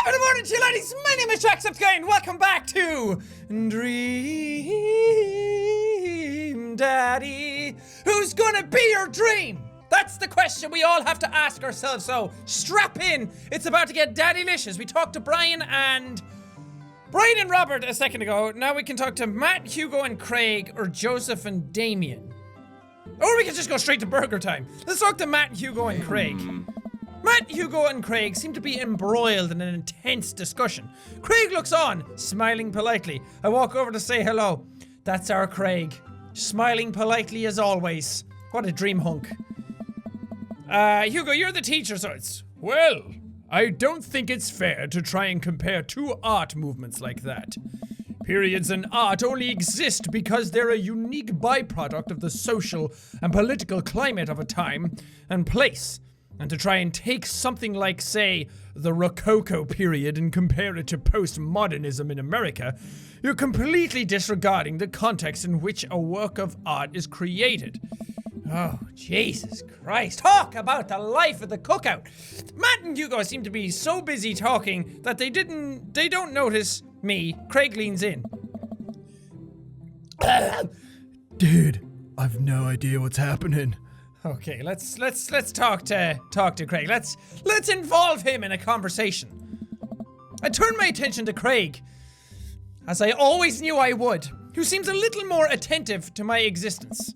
Good morning to you, ladies. My name is Jacksepticeye, and welcome back to Dream Daddy. Who's gonna be your dream? That's the question we all have to ask ourselves, so strap in. It's about to get daddylicious. We talked to Brian and Robert a second ago. Now we can talk to Matt, Hugo, and Craig, or Joseph and Damien. Or we can just go straight to burger time. Let's talk to Matt, Hugo, and Craig. Matt, Hugo, and Craig seem to be embroiled in an intense discussion. Craig looks on, smiling politely. I walk over to say hello. That's our Craig, smiling politely as always. What a dream hunk. Hugo, you're the teacher, so it's... Well, I don't think it's fair to try and compare two art movements like that. Periods in art only exist because they're a unique byproduct of the social and political climate of a time and place. And to try and take something like, say, the Rococo period and compare it to postmodernism in America, you're completely disregarding the context in which a work of art is created. Oh, Jesus Christ. Talk about the life of the cookout. Matt and Hugo seem to be so busy talking that they don't notice me. Craig leans in. Dude, I've no idea what's happening. Okay, let's talk to Craig. Let's involve him in a conversation. I turn my attention to Craig, as I always knew I would, who seems a little more attentive to my existence.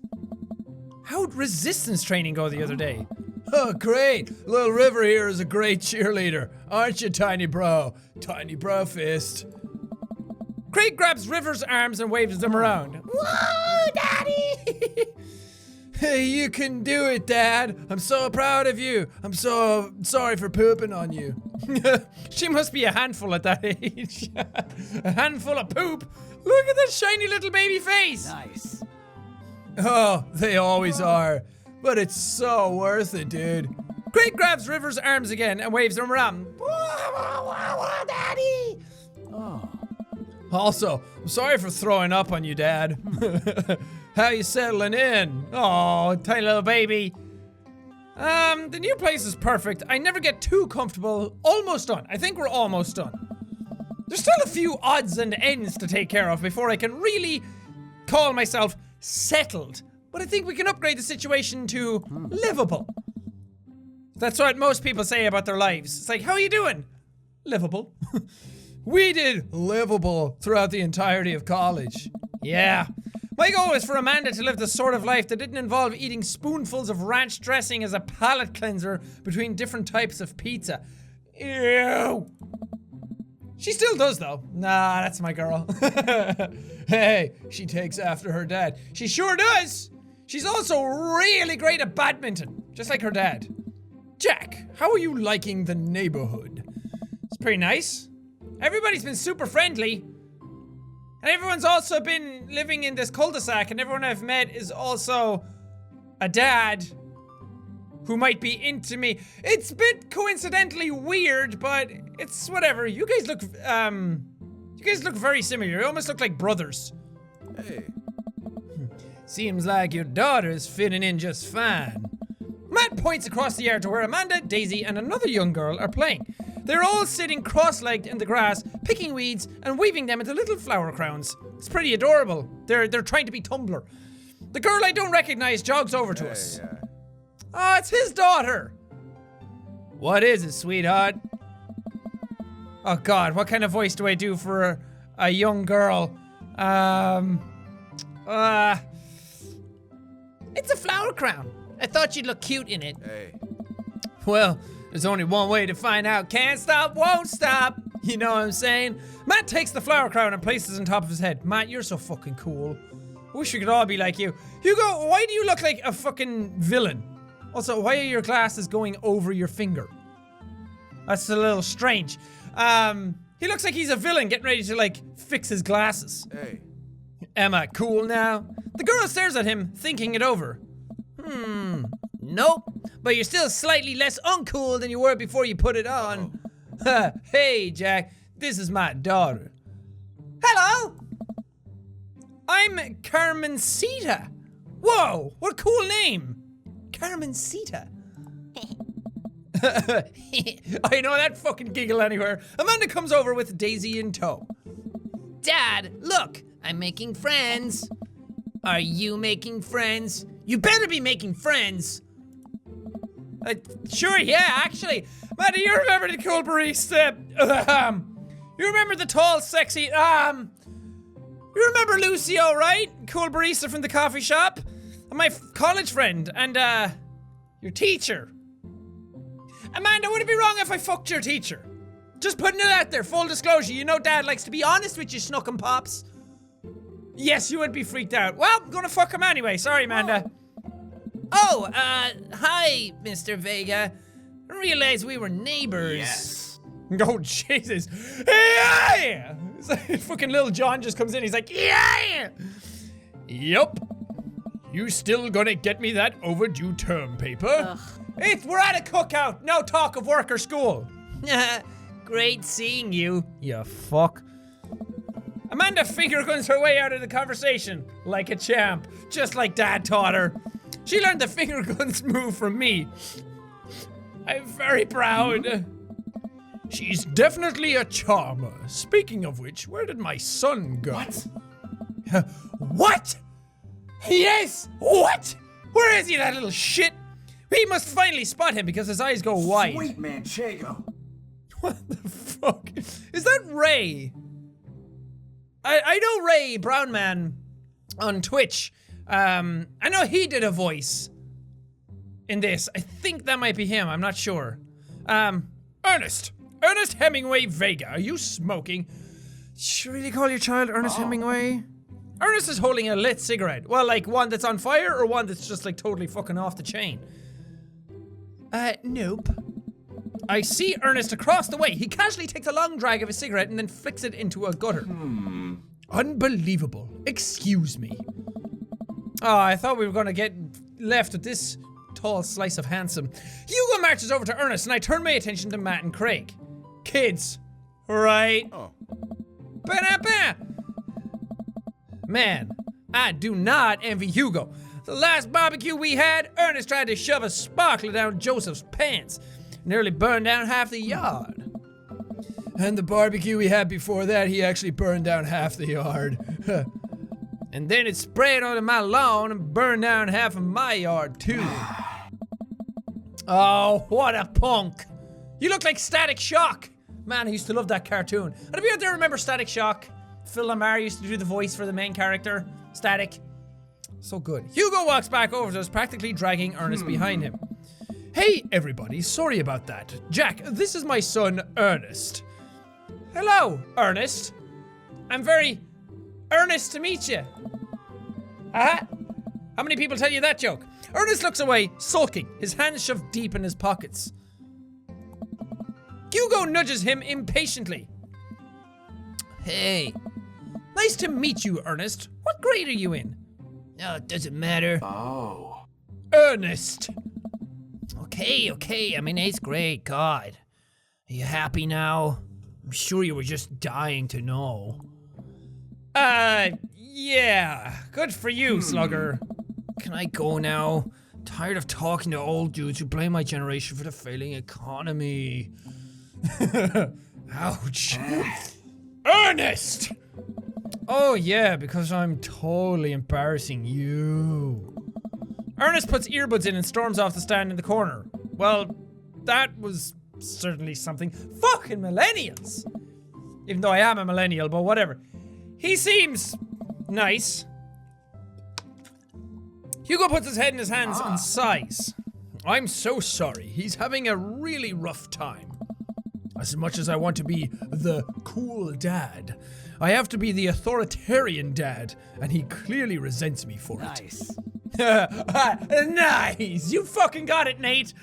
How'd resistance training go the other day? Oh, great. Little River here is a great cheerleader. Aren't you, tiny bro? Tiny bro fist. Craig grabs River's arms and waves them around. Whoa, Daddy! Hey, you can do it, Dad. I'm so proud of you. I'm so sorry for pooping on you. She must be a handful at that age. A handful of poop. Look at that shiny little baby face. Nice. Oh, they always are. But it's so worth it, dude. Craig grabs River's arms again and waves them around. Daddy! Oh. Also, I'm sorry for throwing up on you, Dad. How you settling in? Oh, tiny little baby. The new place is perfect. I never get too comfortable. Almost done. I think we're almost done. There's still a few odds and ends to take care of before I can really call myself settled. But I think we can upgrade the situation to livable. That's what most people say about their lives. It's like, how are you doing? Livable. We did livable throughout the entirety of college. Yeah. My goal is for Amanda to live the sort of life that didn't involve eating spoonfuls of ranch dressing as a palate cleanser between different types of pizza. Ew. She still does though. Nah, that's my girl. Hey, she takes after her dad. She sure does. She's also really great at badminton, just like her dad. Jack, how are you liking the neighborhood? It's pretty nice. Everybody's been super friendly. And everyone's also been living in this cul-de-sac, and everyone I've met is also a dad who might be into me. It's a bit coincidentally weird, but it's whatever. You guys look very similar. You almost look like brothers. Hey. Seems like your daughter's fitting in just fine. Matt points across the yard to where Amanda, Daisy, and another young girl are playing. They're all sitting cross-legged in the grass, picking weeds and weaving them into little flower crowns. It's pretty adorable. They're trying to be Tumblr. The girl I don't recognize jogs over to us. Oh, it's his daughter. What is it, sweetheart? Oh God, what kind of voice do I do for a young girl? It's a flower crown. I thought you'd look cute in it. Hey. Well, there's only one way to find out. Can't stop, won't stop. You know what I'm saying? Matt takes the flower crown and places it on top of his head. Matt, you're so fucking cool. I wish we could all be like you. Hugo, why do you look like a fucking villain? Also, why are your glasses going over your finger? That's a little strange. He looks like he's a villain getting ready to, like, fix his glasses. Hey. Am I cool now? The girl stares at him, thinking it over. Nope. But you're still slightly less uncool than you were before you put it on. Hey, Jack. This is my daughter. Hello! I'm Carmencita. Whoa, what a cool name. Carmencita. I know that fucking giggle anywhere. Amanda comes over with Daisy in tow. Dad, look, I'm making friends. Are you making friends? You better be making friends. Sure, yeah, actually. Amanda, you remember the cool barista? You remember the tall, sexy, you remember Lucio, right? Cool barista from the coffee shop? My college friend, and, your teacher. Amanda, would it be wrong if I fucked your teacher? Just putting it out there, full disclosure. You know Dad likes to be honest with you, Snook and Pops. Yes, you would be freaked out. Well, I'm gonna fuck him anyway. Sorry, Amanda. Oh, hi, Mr. Vega. I realized we were neighbors. Yes. Oh, Jesus. Yeah! It's like fucking little John just comes in, he's like, yeah! Yup. You still gonna get me that overdue term paper? We're at a cookout. No talk of work or school. Great seeing you. You fuck. Amanda finger guns her way out of the conversation like a champ, just like Dad taught her. She learned the finger guns move from me. I'm very proud. She's definitely a charmer. Speaking of which, where did my son go? What? What? Yes! What? Where is he, that little shit? We must finally spot him because his eyes go wide. Sweet Manchego. What the fuck? Is that Ray? I know Ray Brownman on Twitch. I know he did a voice in this. I think that might be him. I'm not sure. Ernest Hemingway Vega. Are you smoking? Should you really call your child Ernest Hemingway? Ernest is holding a lit cigarette. Well, like one that's on fire or one that's just like totally fucking off the chain? Nope. I see Ernest across the way. He casually takes a long drag of his cigarette and then flicks it into a gutter. Unbelievable. Excuse me. Oh, I thought we were gonna get left with this tall slice of handsome. Hugo marches over to Ernest and I turn my attention to Matt and Craig. Kids. Right? Oh. Ba-da-ba. Man, I do not envy Hugo. The last barbecue we had, Ernest tried to shove a sparkler down Joseph's pants. Nearly burned down half the yard. And the barbecue we had before that, he actually burned down half the yard. And then it sprayed onto my lawn and burned down half of my yard too. Oh, what a punk. You look like Static Shock. Man, I used to love that cartoon. And if you out there remember Static Shock, Phil Lamar used to do the voice for the main character, Static. So good. Hugo walks back over to us, practically dragging Ernest behind him. Hey everybody, sorry about that. Jack, this is my son, Ernest. Hello, Ernest. I'm very earnest to meet you. How many people tell you that joke? Ernest looks away, sulking, his hands shoved deep in his pockets. Hugo nudges him impatiently. Hey. Nice to meet you, Ernest. What grade are you in? No, it doesn't matter. Oh. Ernest. Okay, I'm in 8th grade, God. Are you happy now? I'm sure you were just dying to know. Yeah. Good for you, Slugger. Can I go now? Tired of talking to old dudes who blame my generation for the failing economy. Ouch. Ernest! Oh yeah, because I'm totally embarrassing you. Ernest puts earbuds in and storms off the stand in the corner. Well, that was certainly something. Fucking millennials! Even though I am a millennial, but whatever. He seems nice. Hugo puts his head in his hands and sighs. I'm so sorry. He's having a really rough time. As much as I want to be the cool dad, I have to be the authoritarian dad, and he clearly resents me for Nice. it. Nice! You fucking got it, Nate!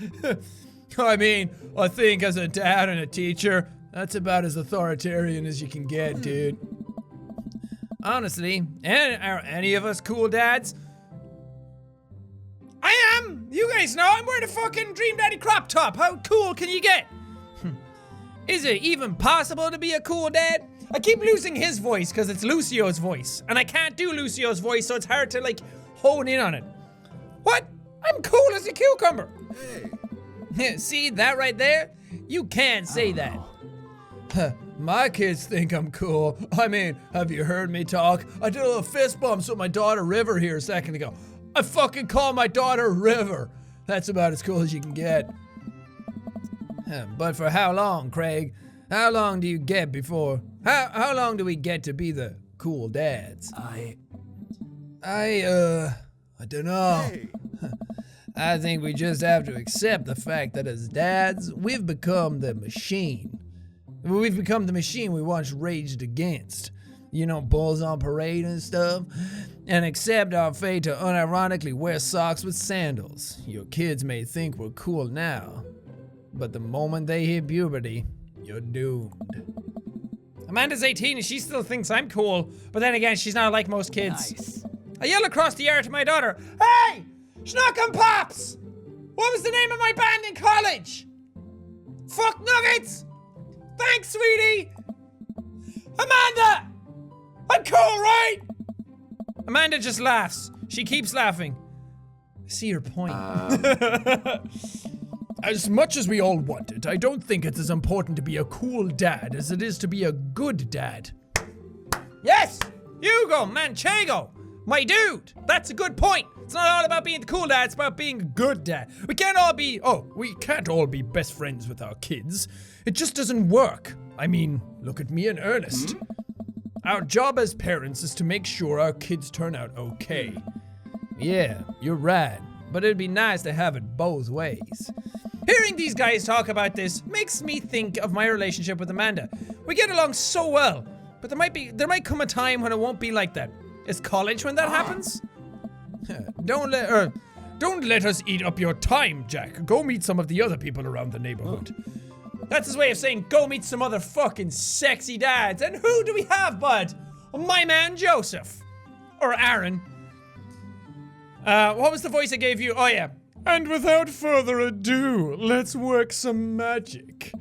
I mean, I think as a dad and a teacher, that's about as authoritarian as you can get, dude. Honestly, are any of us cool dads? I am! You guys know I'm wearing a fucking Dream Daddy crop top. How cool can you get? Is it even possible to be a cool dad? I keep losing his voice because it's Lucio's voice. And I can't do Lucio's voice, so it's hard to, like, hone in on it. What? I'm cool as a cucumber. Hey. See that right there? You can't say that. My kids think I'm cool. I mean, have you heard me talk? I did a little fist bumps with my daughter River here a second ago. I fucking call my daughter River. That's about as cool as you can get. But for how long, Craig? How long do you get before? How long do we get to be the cool dads? I don't know. Hey. I think we just have to accept the fact that as dads, we've become the machine. We've become the machine we once raged against. You know, bulls on parade and stuff. And accept our fate to unironically wear socks with sandals. Your kids may think we're cool now, but the moment they hit puberty, you're doomed. Amanda's 18 and she still thinks I'm cool, but then again, she's not like most kids. Nice. I yell across the yard to my daughter, "Hey! Schnock and Pops! What was the name of my band in college? Fuck Nuggets! Thanks, sweetie! Amanda! I'm cool, right?" Amanda just laughs. She keeps laughing. I see your point. As much as we all want it, I don't think it's as important to be a cool dad as it is to be a good dad. Yes! Hugo Manchego! My dude! That's a good point. It's not all about being the cool dad, it's about being a good dad. We can't all be best friends with our kids. It just doesn't work. I mean, look at me and Ernest. Our job as parents is to make sure our kids turn out okay. Yeah, you're right, but it'd be nice to have it both ways. Hearing these guys talk about this makes me think of my relationship with Amanda. We get along so well, but there might come a time when it won't be like that. Is college when that happens? Don't let us eat up your time, Jack. Go meet some of the other people around the neighborhood. That's his way of saying go meet some other fucking sexy dads. And who do we have, bud? My man Joseph. Or Aaron. What was the voice I gave you? Oh yeah. And without further ado, let's work some magic.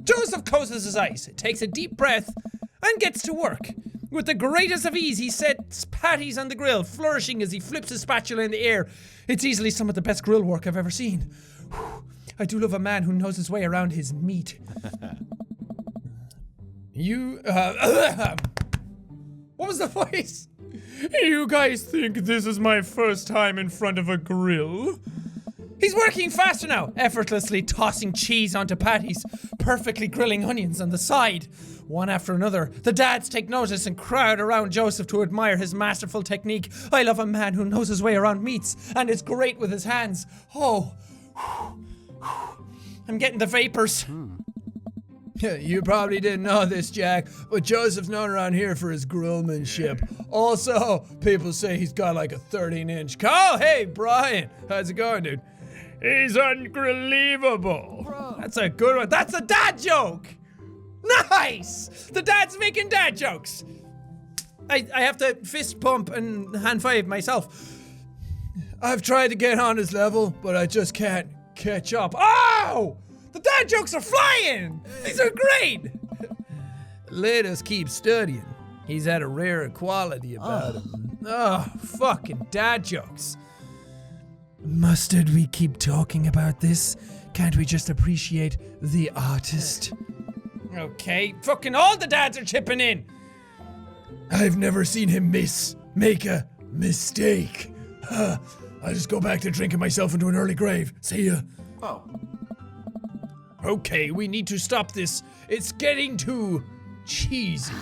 Joseph closes his eyes, takes a deep breath, and gets to work. With the greatest of ease, he sets patties on the grill, flourishing as he flips his spatula in the air. It's easily some of the best grill work I've ever seen. Whew. I do love a man who knows his way around his meat. What was the voice? You guys think this is my first time in front of a grill? He's working faster now, effortlessly tossing cheese onto patties, perfectly grilling onions on the side. One after another, the dads take notice and crowd around Joseph to admire his masterful technique. I love a man who knows his way around meats and is great with his hands. Oh, I'm getting the vapors. You probably didn't know this, Jack, but Joseph's known around here for his grillmanship. Also, people say he's got like a 13-inch. Oh, hey, Brian. How's it going, dude? He's unbelievable. That's a good one. That's a dad joke. Nice. The dad's making dad jokes. I have to fist pump and hand five myself. I've tried to get on his level, but I just can't catch up. Oh! The dad jokes are flying! These are great! Let us keep studying. He's had a rare quality about him. Oh, fucking dad jokes. Mustard, we keep talking about this? Can't we just appreciate the artist? Okay, fucking all the dads are chipping in. I've never seen him make a mistake. I'll just go back to drinking myself into an early grave. See ya. Oh. Okay, we need to stop this. It's getting too cheesy.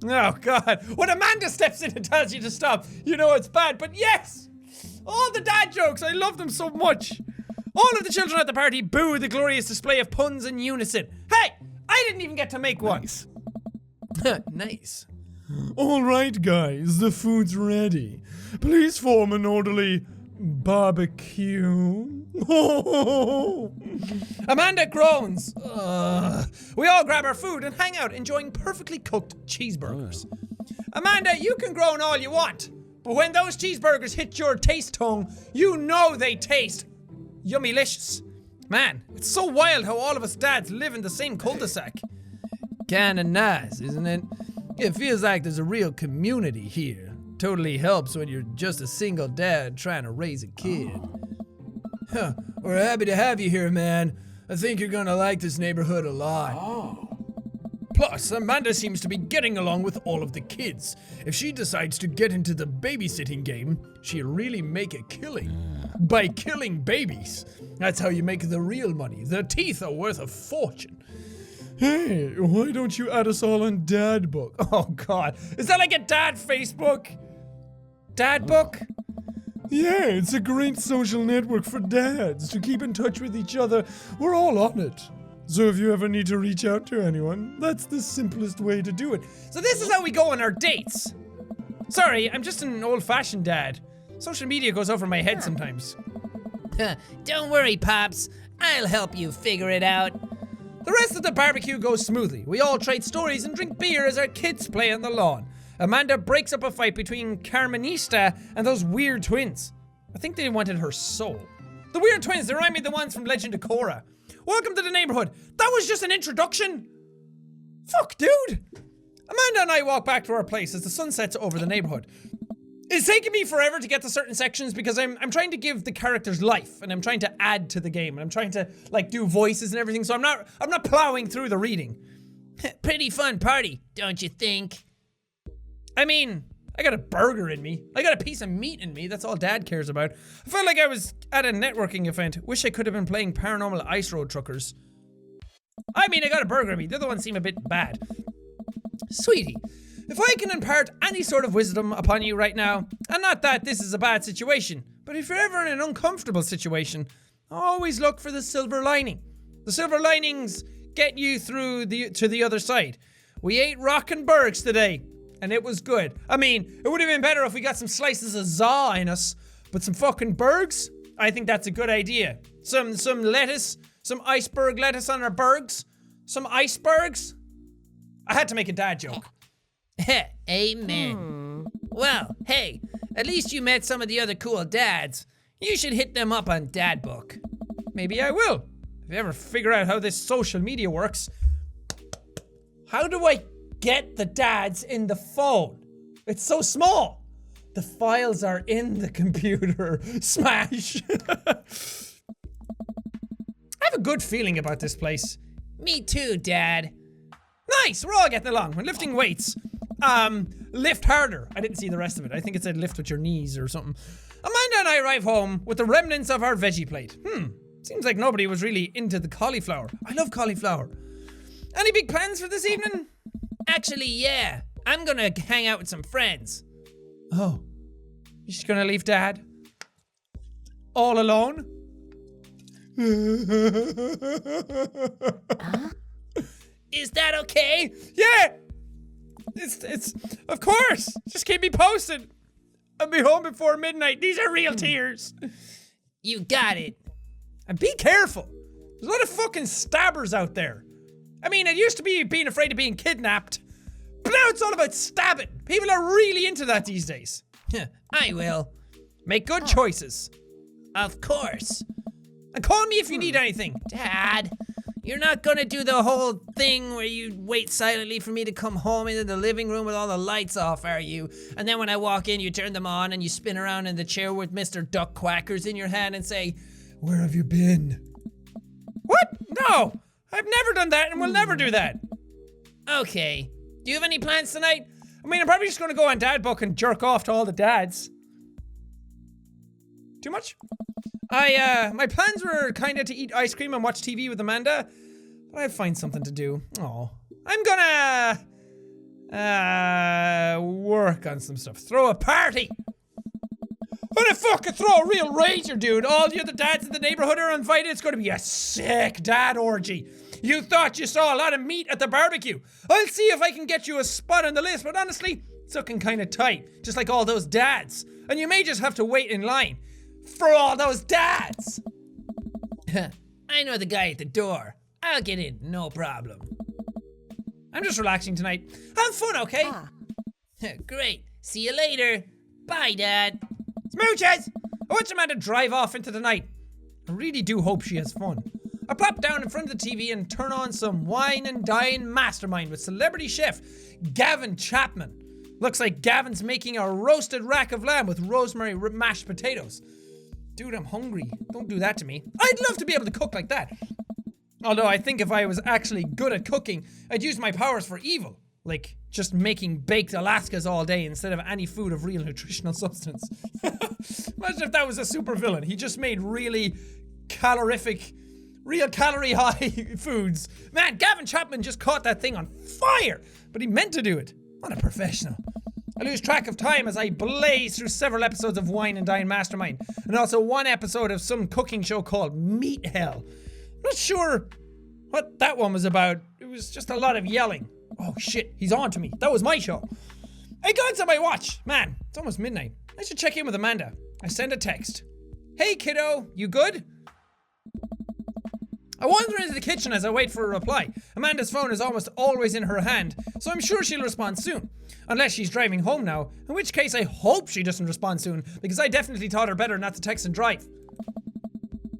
Oh, God. When Amanda steps in and tells you to stop, you know it's bad, but yes! All the dad jokes, I love them so much. All of the children at the party boo the glorious display of puns in unison. Hey! I didn't even get to make one. Nice. Nice. All right, guys, the food's ready. Please form an orderly barbecue. Amanda groans. We all grab our food and hang out, enjoying perfectly cooked cheeseburgers. Amanda, you can groan all you want, but when those cheeseburgers hit your taste tongue, you know they taste yummylicious. Man, it's so wild how all of us dads live in the same cul-de-sac. Kinda nice, isn't it? It feels like there's a real community here. Totally helps when you're just a single dad trying to raise a kid. Huh, we're happy to have you here, man. I think you're gonna like this neighborhood a lot. Oh. Plus, Amanda seems to be getting along with all of the kids. If she decides to get into the babysitting game, she'll really make a killing. By killing babies. That's how you make the real money. The teeth are worth a fortune. Hey, why don't you add us all on Dad Book? Oh God, is that like a dad Facebook? Dad Book? Yeah, it's a great social network for dads to keep in touch with each other. We're all on it. So if you ever need to reach out to anyone, that's the simplest way to do it. So this is how we go on our dates. Sorry, I'm just an old-fashioned dad. Social media goes over my head sometimes. Don't worry, Pops. I'll help you figure it out. The rest of the barbecue goes smoothly. We all trade stories and drink beer as our kids play on the lawn. Amanda breaks up a fight between Carmenista and those weird twins. I think they wanted her soul. The weird twins, they remind me of the ones from Legend of Korra. Welcome to the neighborhood. That was just an introduction. Fuck, dude. Amanda and I walk back to our place as the sun sets over the neighborhood. It's taking me forever to get to certain sections because I'm trying to give the characters life and I'm trying to add to the game and I'm trying to like do voices and everything, so I'm not plowing through the reading. Pretty fun party, don't you think? I mean, I got a burger in me. I got a piece of meat in me. That's all Dad cares about. I felt like I was at a networking event. Wish I could have been playing Paranormal Ice Road Truckers. I mean, I got a burger in me. The other ones seem a bit bad. Sweetie, if I can impart any sort of wisdom upon you right now, and not that this is a bad situation, but if you're ever in an uncomfortable situation, always look for the silver lining. The silver linings get you through to the other side. We ate rockin' burgers today. And it was good. I mean, it would have been better if we got some slices of za in us, but some fucking burgers? I think that's a good idea. Some lettuce, some iceberg lettuce on our burgers, some icebergs. I had to make a dad joke. Amen. Well, hey, at least you met some of the other cool dads. You should hit them up on Dad Book. Maybe I will. If you ever figure out how this social media works. How do I get the dads in the phone? It's so small. The files are in the computer. Smash. I have a good feeling about this place. Me too, Dad. Nice, we're all getting along. We're lifting weights. Lift harder. I didn't see the rest of it. I think it said lift with your knees or something. Amanda and I arrive home with the remnants of our veggie plate. Seems like nobody was really into the cauliflower. I love cauliflower. Any big plans for this evening? Actually, yeah. I'm gonna hang out with some friends. Oh. You're just gonna leave Dad? All alone? Is that okay? Yeah! It's of course! Just keep me posted. I'll be home before midnight. These are real tears. You got it. And be careful. There's a lot of fucking stabbers out there. I mean, it used to be being afraid of being kidnapped, but now it's all about stabbing. People are really into that these days. I will. Make good choices. Of course. And call me if you need anything. Dad, you're not gonna do the whole thing where you wait silently for me to come home into the living room with all the lights off, are you? And then when I walk in, you turn them on and you spin around in the chair with Mr. Duck Quackers in your hand and say, "Where have you been?" What? No! I've never done that and will never do that. Okay. Do you have any plans tonight? I mean, I'm probably just gonna go on Dad Book and jerk off to all the dads. Too much? My plans were kinda to eat ice cream and watch TV with Amanda, but I'd find something to do. Oh. I'm gonna, work on some stuff. Throw a party! What the fuck, throw a real rager, dude. All the other dads in the neighborhood are invited. It's gonna be a sick dad orgy. You thought you saw a lot of meat at the barbecue. I'll see if I can get you a spot on the list, but honestly, it's looking kinda tight. Just like all those dads. And you may just have to wait in line for all those dads. I know the guy at the door. I'll get in, no problem. I'm just relaxing tonight. Have fun, okay? Great. See you later. Bye, Dad. Smooches! I want Amanda to drive off into the night. I really do hope she has fun. I plop down in front of the TV and turn on some wine and dine mastermind with celebrity chef Gavin Chapman. Looks like Gavin's making a roasted rack of lamb with rosemary mashed potatoes. Dude, I'm hungry. Don't do that to me. I'd love to be able to cook like that. Although I think if I was actually good at cooking, I'd use my powers for evil. Like, just making baked Alaskas all day instead of any food of real nutritional substance. Imagine if that was a supervillain. He just made really calorific, real calorie high foods. Man, Gavin Chapman just caught that thing on fire, but he meant to do it. What a professional. I lose track of time as I blaze through several episodes of Wine and Dine Mastermind, and also one episode of some cooking show called Meat Hell. I'm not sure what that one was about. It was just a lot of yelling. Oh shit, he's on to me. That was my show. I glanced at my watch. Man, it's almost midnight. I should check in with Amanda. I send a text. Hey kiddo, you good? I wander into the kitchen as I wait for a reply. Amanda's phone is almost always in her hand, so I'm sure she'll respond soon. Unless she's driving home now, in which case I hope she doesn't respond soon, because I definitely taught her better not to text and drive.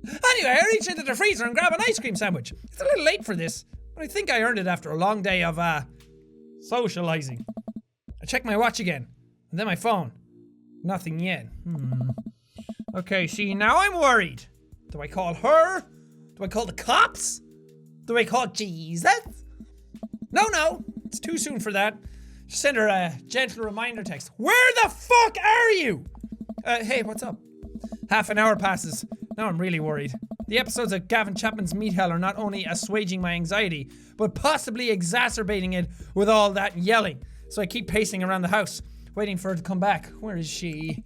Anyway, I reach into the freezer and grab an ice cream sandwich. It's a little late for this, but I think I earned it after a long day of, socializing. I check my watch again, and then my phone. Nothing yet. Okay, see, now I'm worried. Do I call her? Do I call the cops? Do I call Jesus? No, it's too soon for that. Just send her a gentle reminder text. Where the fuck are you? Hey, what's up? Half an hour passes. Now I'm really worried. The episodes of Gavin Chapman's Meat Hell are not only assuaging my anxiety, but possibly exacerbating it with all that yelling. So I keep pacing around the house, waiting for her to come back. Where is she?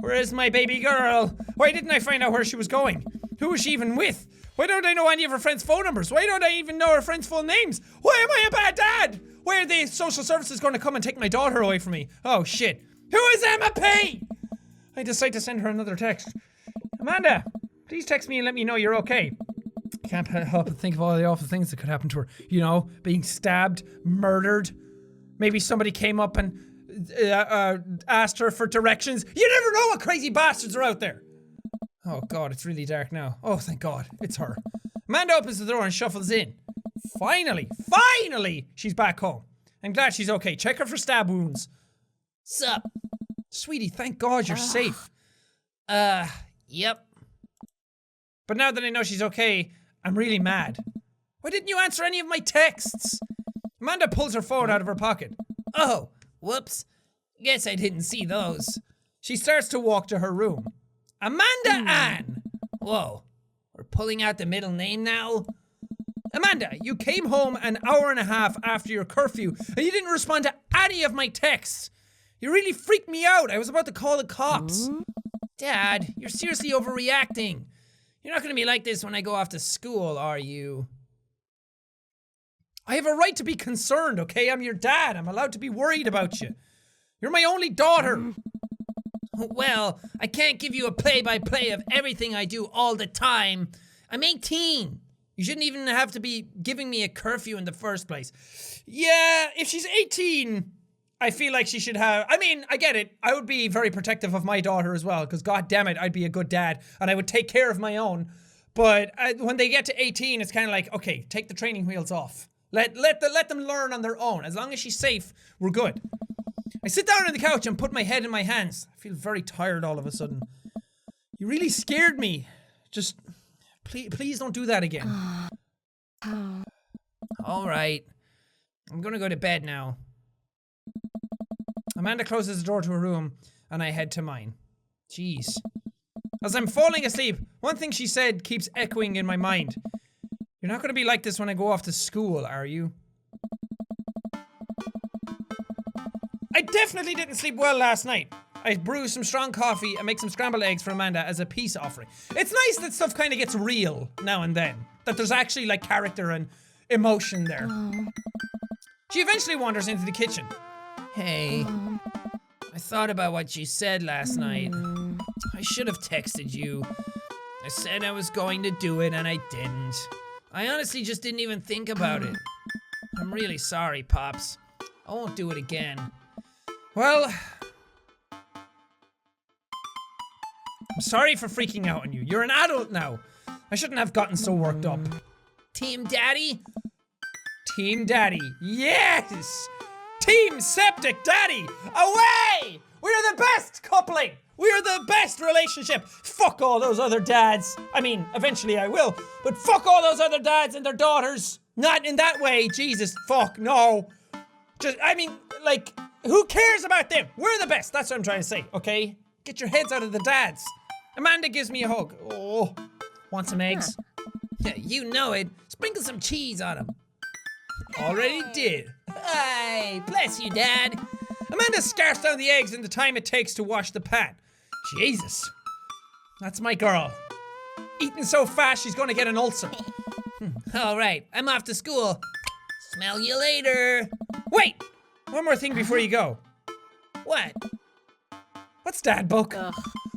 Where is my baby girl? Why didn't I find out where she was going? Who was she even with? Why don't I know any of her friends' phone numbers? Why don't I even know her friends' full names? Why am I a bad dad? Why are the social services going to come and take my daughter away from me? Oh shit. Who is Emma P? I decide to send her another text. Amanda, please text me and let me know you're okay. I can't help but think of all the awful things that could happen to her. You know, being stabbed, murdered. Maybe somebody came up and asked her for directions. You never know what crazy bastards are out there. Oh god, it's really dark now. Oh, thank god, it's her. Amanda opens the door and shuffles in. Finally, she's back home. I'm glad she's okay. Check her for stab wounds. Sup? Sweetie, thank god you're safe. Yep. But now that I know she's okay, I'm really mad. Why didn't you answer any of my texts? Amanda pulls her phone out of her pocket. Oh, whoops. Guess I didn't see those. She starts to walk to her room. Amanda Ann! Whoa, we're pulling out the middle name now? Amanda, you came home an hour and a half after your curfew and you didn't respond to any of my texts. You really freaked me out. I was about to call the cops. Dad, you're seriously overreacting. You're not gonna be like this when I go off to school, are you? I have a right to be concerned, okay? I'm your dad. I'm allowed to be worried about you. You're my only daughter. Well, I can't give you a play-by-play of everything I do all the time. I'm 18. You shouldn't even have to be giving me a curfew in the first place. Yeah, if she's 18, I feel like she should have... I mean, I get it. I would be very protective of my daughter as well, because god damn it, I'd be a good dad, and I would take care of my own. But when they get to 18, it's kind of like, okay, take the training wheels off. Let them learn on their own. As long as she's safe, we're good. I sit down on the couch and put my head in my hands. I feel very tired all of a sudden. You really scared me. Just, please don't do that again. All right. I'm gonna go to bed now. Amanda closes the door to her room, and I head to mine. Jeez. As I'm falling asleep, one thing she said keeps echoing in my mind. You're not gonna be like this when I go off to school, are you? I definitely didn't sleep well last night. I brew some strong coffee and make some scrambled eggs for Amanda as a peace offering. It's nice that stuff kind of gets real now and then. That there's actually like character and emotion there. She eventually wanders into the kitchen. Hey, I thought about what you said last night. I should have texted you. I said I was going to do it and I didn't. I honestly just didn't even think about it. I'm really sorry, Pops. I won't do it again. Well, I'm sorry for freaking out on you. You're an adult now. I shouldn't have gotten so worked up. Team Daddy? Team Daddy, yes! Team Septic Daddy, away! We're the best coupling. We're the best relationship. Fuck all those other dads. I mean, eventually I will, but fuck all those other dads and their daughters. Not in that way. Jesus, fuck, no. Just, I mean, like, who cares about them? We're the best. That's what I'm trying to say, okay? Get your heads out of the dads. Amanda gives me a hug. Oh, want some eggs? Yeah, you know it. Sprinkle some cheese on them. Already did. Hey, bless you, Dad. Amanda scarfs down the eggs in the time it takes to wash the pan. Jesus. That's my girl. Eating so fast she's gonna get an ulcer. All right, I'm off to school. Smell you later. Wait! One more thing before you go. What? What's dad book?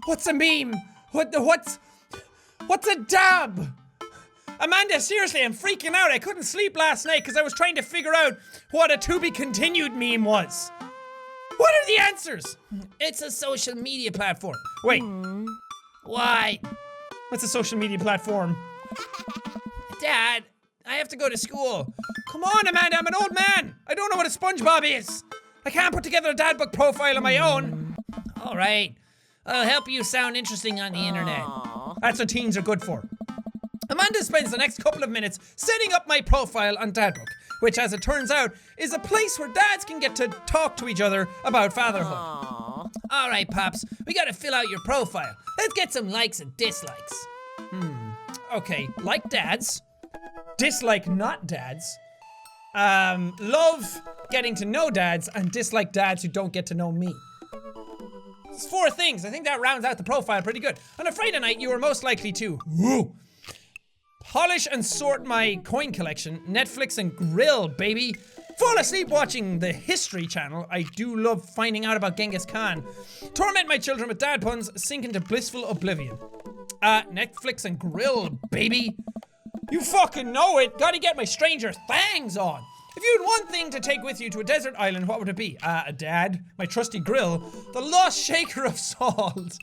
What's a meme? What's a dab? Amanda, seriously, I'm freaking out. I couldn't sleep last night because I was trying to figure out what a to be continued meme was. What are the answers? It's a social media platform. Wait, Why? what's a social media platform? Dad, I have to go to school. Come on, Amanda, I'm an old man. I don't know what a SpongeBob is. I can't put together a dad book profile on my own. All right, I'll help you sound interesting on the internet. That's what teens are good for. Amanda spends the next couple of minutes setting up my profile on Dadbook, which, as it turns out, is a place where dads can get to talk to each other about fatherhood. All right, Pops, we gotta fill out your profile. Let's get some likes and dislikes. Okay, like dads, dislike not dads, love getting to know dads, and dislike dads who don't get to know me. It's 4 things. I think that rounds out the profile pretty good. On a Friday night, you are most likely to polish and sort my coin collection, Netflix and grill, baby. Fall asleep watching the History Channel. I do love finding out about Genghis Khan. Torment my children with dad puns, sink into blissful oblivion. Netflix and grill, baby. You fucking know it. Gotta get my Stranger Things on. If you had one thing to take with you to a desert island, what would it be? A dad, my trusty grill, the lost shaker of salt.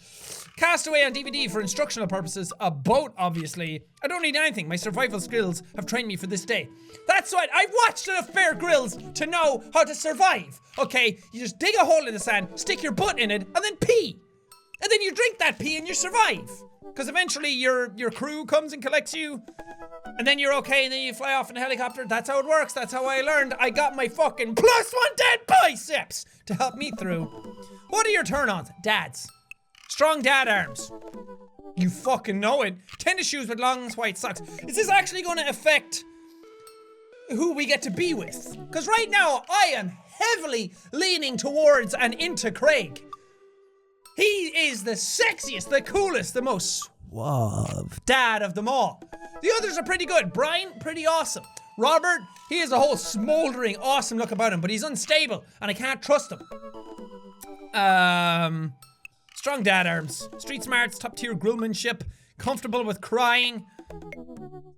Castaway on DVD for instructional purposes, a boat, obviously. I don't need anything. My survival skills have trained me for this day. That's right, I've watched enough Bear Grylls to know how to survive. Okay, you just dig a hole in the sand, stick your butt in it, and then pee. And then you drink that pee and you survive. Because eventually your crew comes and collects you. And then you're okay, and then you fly off in a helicopter. That's how it works. That's how I learned. I got my fucking +1 dead biceps to help me through. What are your turn-ons? Dads. Strong dad arms. You fucking know it. Tennis shoes with long white socks. Is this actually going to affect who we get to be with? Because right now, I am heavily leaning towards and into Craig. He is the sexiest, the coolest, the most suave dad of them all. The others are pretty good. Brian, pretty awesome. Robert, he has a whole smoldering, awesome look about him, but he's unstable, and I can't trust him. Strong dad arms. Street smarts, top tier grillmanship, comfortable with crying.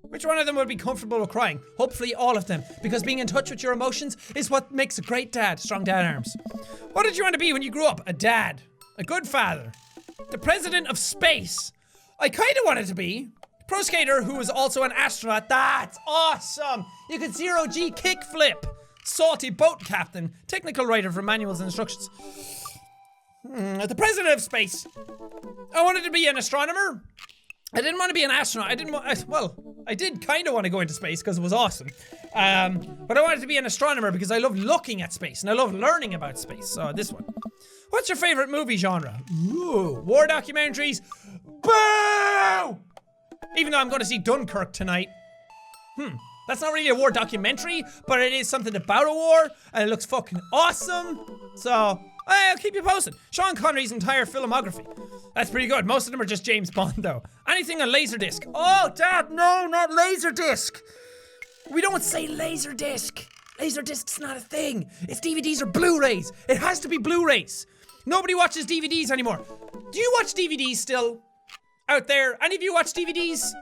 Which one of them would be comfortable with crying? Hopefully all of them, because being in touch with your emotions is what makes a great dad. Strong dad arms. What did you want to be when you grew up? A dad. A good father. The president of space. I kind of wanted to be. Pro skater who was also an astronaut. That's awesome. You could 0G kickflip. Salty boat captain. Technical writer for manuals and instructions. The president of space. I wanted to be an astronomer. I didn't want to be an astronaut. I did kind of want to go into space because it was awesome. But I wanted to be an astronomer because I love looking at space and I love learning about space. So this one. What's your favorite movie genre? Ooh, war documentaries. Boo! Even though I'm going to see Dunkirk tonight. That's not really a war documentary, but it is something about a war, and it looks fucking awesome. So, I'll keep you posted. Sean Connery's entire filmography. That's pretty good. Most of them are just James Bond, though. Anything on Laserdisc. Oh, Dad, no, not Laserdisc. We don't say Laserdisc. Laserdisc's not a thing. It's DVDs or Blu-rays. It has to be Blu-rays. Nobody watches DVDs anymore. Do you watch DVDs still? Out there? Any of you watch DVDs?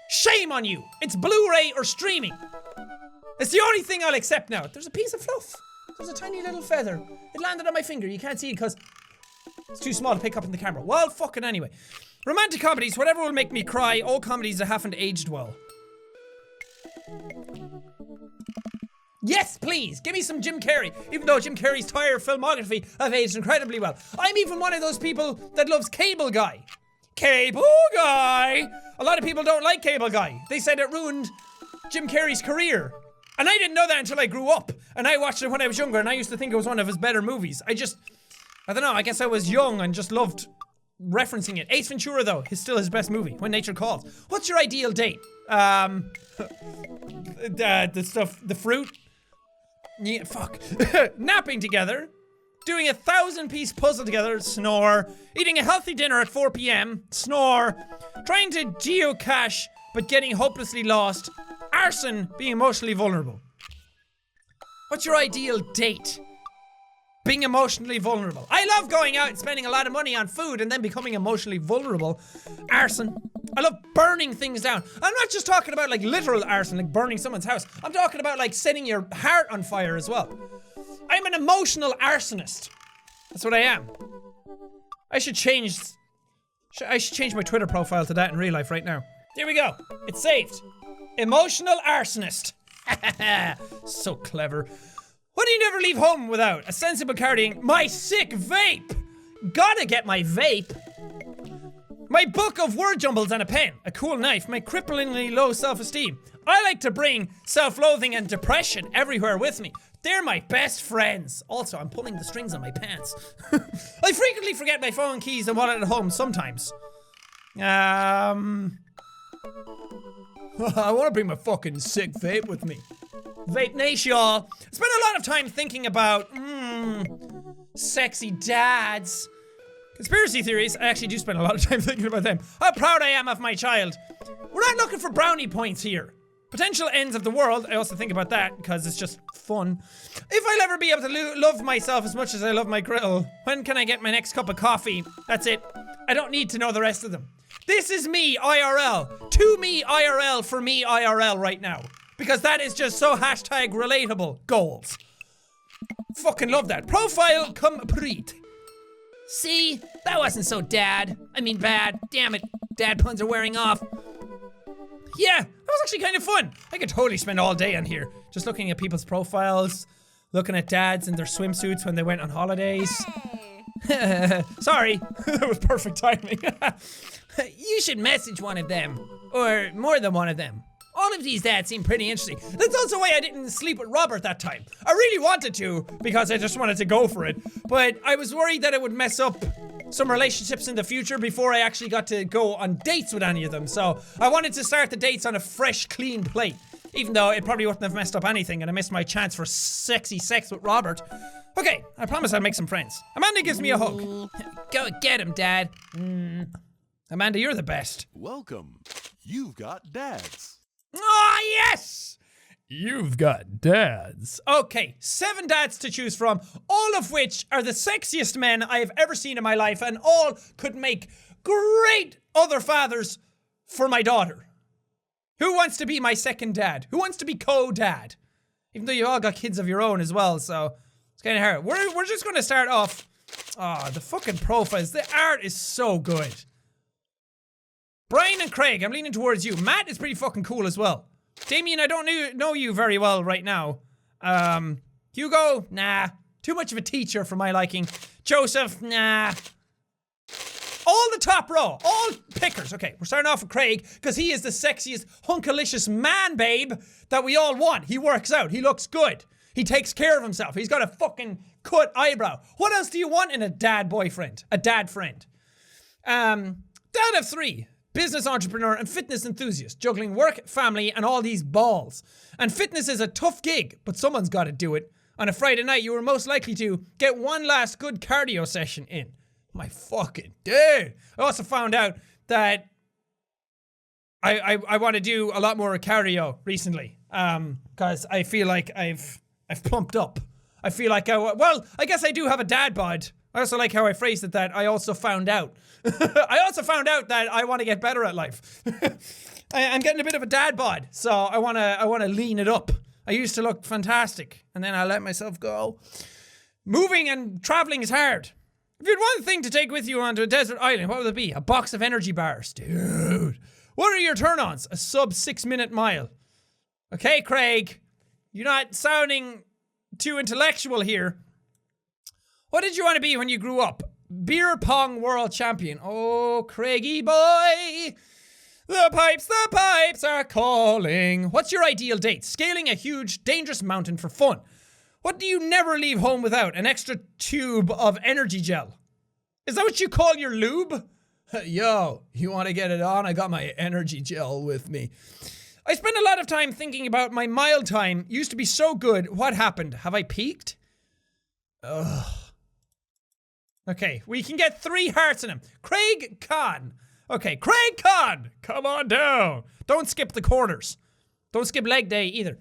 Shame on you. It's Blu-ray or streaming. It's the only thing I'll accept now. There's a piece of fluff. There's a tiny little feather. It landed on my finger. You can't see it because it's too small to pick up in the camera. Well, fucking anyway. Romantic comedies, whatever will make me cry. All comedies that haven't aged well. Yes, please. Give me some Jim Carrey. Even though Jim Carrey's entire filmography have aged incredibly well. I'm even one of those people that loves Cable Guy. Cable Guy! A lot of people don't like Cable Guy. They said it ruined Jim Carrey's career. And I didn't know that until I grew up. And I watched it when I was younger, and I used to think it was one of his better movies. I don't know, I guess I was young and just loved referencing it. Ace Ventura, though, is still his best movie, When Nature Calls. What's your ideal date? The fruit? Yeah, fuck. Napping together, doing a 1,000-piece puzzle together, snore, eating a healthy dinner at 4 p.m, snore, trying to geocache but getting hopelessly lost, arson, being emotionally vulnerable. What's your ideal date? Being emotionally vulnerable. I love going out and spending a lot of money on food and then becoming emotionally vulnerable. Arson. I love burning things down. I'm not just talking about like literal arson, like burning someone's house. I'm talking about like setting your heart on fire as well. I'm an emotional arsonist. That's what I am. I should change my Twitter profile to that in real life right now. Here we go. It's saved. Emotional arsonist. So clever. What do you never leave home without? A sensible carrying. My sick vape. Gotta get my vape. My book of word jumbles and a pen. A cool knife. My cripplingly low self-esteem. I like to bring self-loathing and depression everywhere with me. They're my best friends. Also, I'm pulling the strings on my pants. I frequently forget my phone, keys, and wallet at home sometimes. I want to bring my fucking sick vape with me. Vape nation, y'all. Spent a lot of time thinking about, sexy dads. Conspiracy theories, I actually do spend a lot of time thinking about them. How proud I am of my child. We're not looking for brownie points here. Potential ends of the world, I also think about that because it's just fun. If I'll ever be able to love myself as much as I love my grill, when can I get my next cup of coffee? That's it. I don't need to know the rest of them. This is me IRL. To me IRL for me IRL right now. Because that is just so hashtag relatable. Goals. Fucking love that. Profile complete. See? That wasn't so bad. Damn it. Dad puns are wearing off. Yeah, that was actually kind of fun. I could totally spend all day on here. Just looking at people's profiles. Looking at dads in their swimsuits when they went on holidays. Hey. Sorry. That was perfect timing. You should message one of them. Or more than one of them. All of these dads seem pretty interesting. That's also why I didn't sleep with Robert that time. I really wanted to, because I just wanted to go for it. But I was worried that it would mess up some relationships in the future before I actually got to go on dates with any of them. So I wanted to start the dates on a fresh, clean plate. Even though it probably wouldn't have messed up anything and I missed my chance for sexy sex with Robert. Okay, I promise I'll make some friends. Amanda gives me a hug. Go get him, Dad. Amanda, you're the best. Welcome. You've got dads. Oh, yes! You've got dads. Okay, 7 dads to choose from, all of which are the sexiest men I have ever seen in my life, and all could make great other fathers for my daughter. Who wants to be my second dad? Who wants to be co-dad? Even though you all got kids of your own as well, so it's kind of hard. We're just going to start off. Oh, the fucking profiles. The art is so good. Brian and Craig, I'm leaning towards you. Matt is pretty fucking cool as well. Damien, I don't know you very well right now. Hugo, nah. Too much of a teacher for my liking. Joseph, nah. All the top row, all pickers. Okay, we're starting off with Craig, because he is the sexiest, hunkalicious man, babe, that we all want. He works out, he looks good. He takes care of himself. He's got a fucking cut eyebrow. What else do you want in a dad boyfriend? A dad friend. Dad of 3. Business entrepreneur and fitness enthusiast, juggling work, family, and all these balls. And fitness is a tough gig, but someone's got to do it. On a Friday night, you were most likely to get one last good cardio session in. My fucking dude. I also found out that I want to do a lot more cardio recently. Because I feel like I've plumped up. I feel like I guess I do have a dad bod. I also like how I phrased it that I also found out. I also found out that I want to get better at life. I'm getting a bit of a dad bod, so I want to lean it up. I used to look fantastic, and then I let myself go. Moving and traveling is hard. If you had one thing to take with you onto a desert island, what would it be? A box of energy bars. Dude. What are your turn-ons? A sub 6-minute mile. Okay, Craig. You're not sounding too intellectual here. What did you want to be when you grew up? Beer pong world champion. Oh, Craigie boy. The pipes are calling. What's your ideal date? Scaling a huge, dangerous mountain for fun. What do you never leave home without? An extra tube of energy gel. Is that what you call your lube? Yo, you want to get it on? I got my energy gel with me. I spend a lot of time thinking about my mile time. Used to be so good. What happened? Have I peaked? Ugh. Okay, we can get 3 hearts in him. Craig Khan. Okay, Craig Khan. Come on down. Don't skip the quarters. Don't skip leg day either.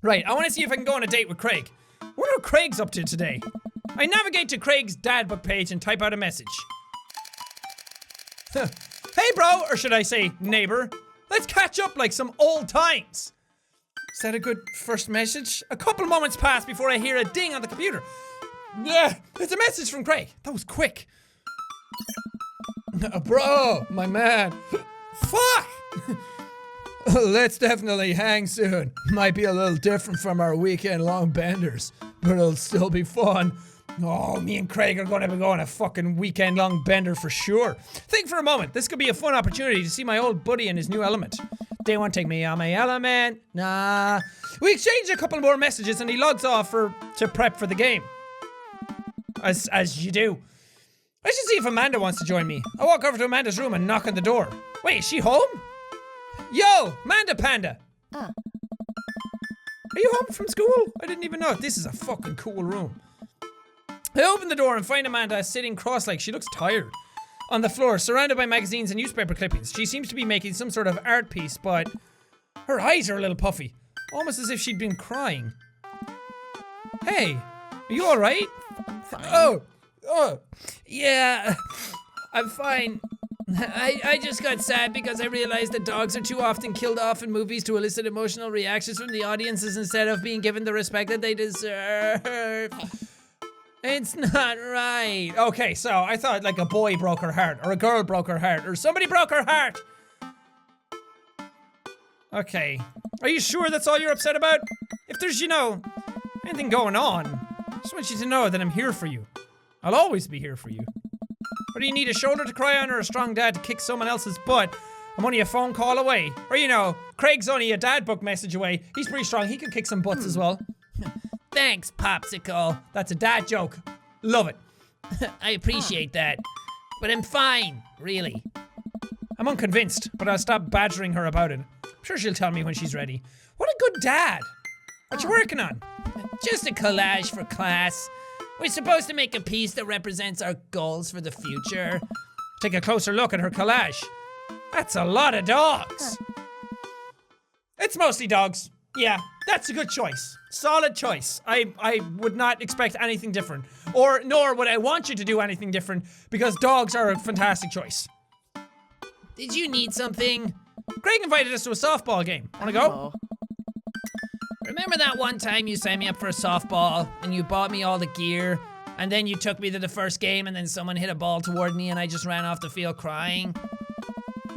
Right, I want to see if I can go on a date with Craig. I wonder what Craig's up to today. I navigate to Craig's dad book page and type out a message. Hey bro, or should I say neighbor, let's catch up like some old times. Is that a good first message? A couple moments pass before I hear a ding on the computer. Yeah, it's a message from Craig. That was quick. Bro, my man. Fuck! Let's definitely hang soon. Might be a little different from our weekend-long benders, but it'll still be fun. Oh, me and Craig are gonna be going a fucking weekend-long bender for sure. Think for a moment. This could be a fun opportunity to see my old buddy in his new element. They won't take me on my element. Nah. We exchange a couple more messages and he logs off to prep for the game. As you do. I should see if Amanda wants to join me. I walk over to Amanda's room and knock on the door. Wait, is she home? Yo, Manda Panda. Are you home from school? I didn't even know. This is a fucking cool room. I open the door and find Amanda sitting cross-legged. She looks tired. On the floor, surrounded by magazines and newspaper clippings. She seems to be making some sort of art piece, but her eyes are a little puffy. Almost as if she'd been crying. Hey, are you alright? Oh, yeah, I'm fine. I just got sad because I realized that dogs are too often killed off in movies to elicit emotional reactions from the audiences instead of being given the respect that they deserve. It's not right. Okay, so I thought like a boy broke her heart, or a girl broke her heart, or somebody broke her heart. Okay. Are you sure that's all you're upset about? If there's, anything going on, I just want you to know that I'm here for you. I'll always be here for you. Or do you need a shoulder to cry on or a strong dad to kick someone else's butt? I'm only a phone call away. Or Craig's only a dad book message away. He's pretty strong, he could kick some butts as well. Thanks, Popsicle. That's a dad joke. Love it. I appreciate that. But I'm fine, really. I'm unconvinced, but I'll stop badgering her about it. I'm sure she'll tell me when she's ready. What a good dad. What you working on? Just a collage for class. We're supposed to make a piece that represents our goals for the future. Take a closer look at her collage. That's a lot of dogs. It's mostly dogs. Yeah, that's a good choice. Solid choice. I would not expect anything different. Nor would I want you to do anything different, because dogs are a fantastic choice. Did you need something? Craig invited us to a softball game. Wanna go? Remember that one time you signed me up for a softball and you bought me all the gear and then you took me to the first game and then someone hit a ball toward me and I just ran off the field crying?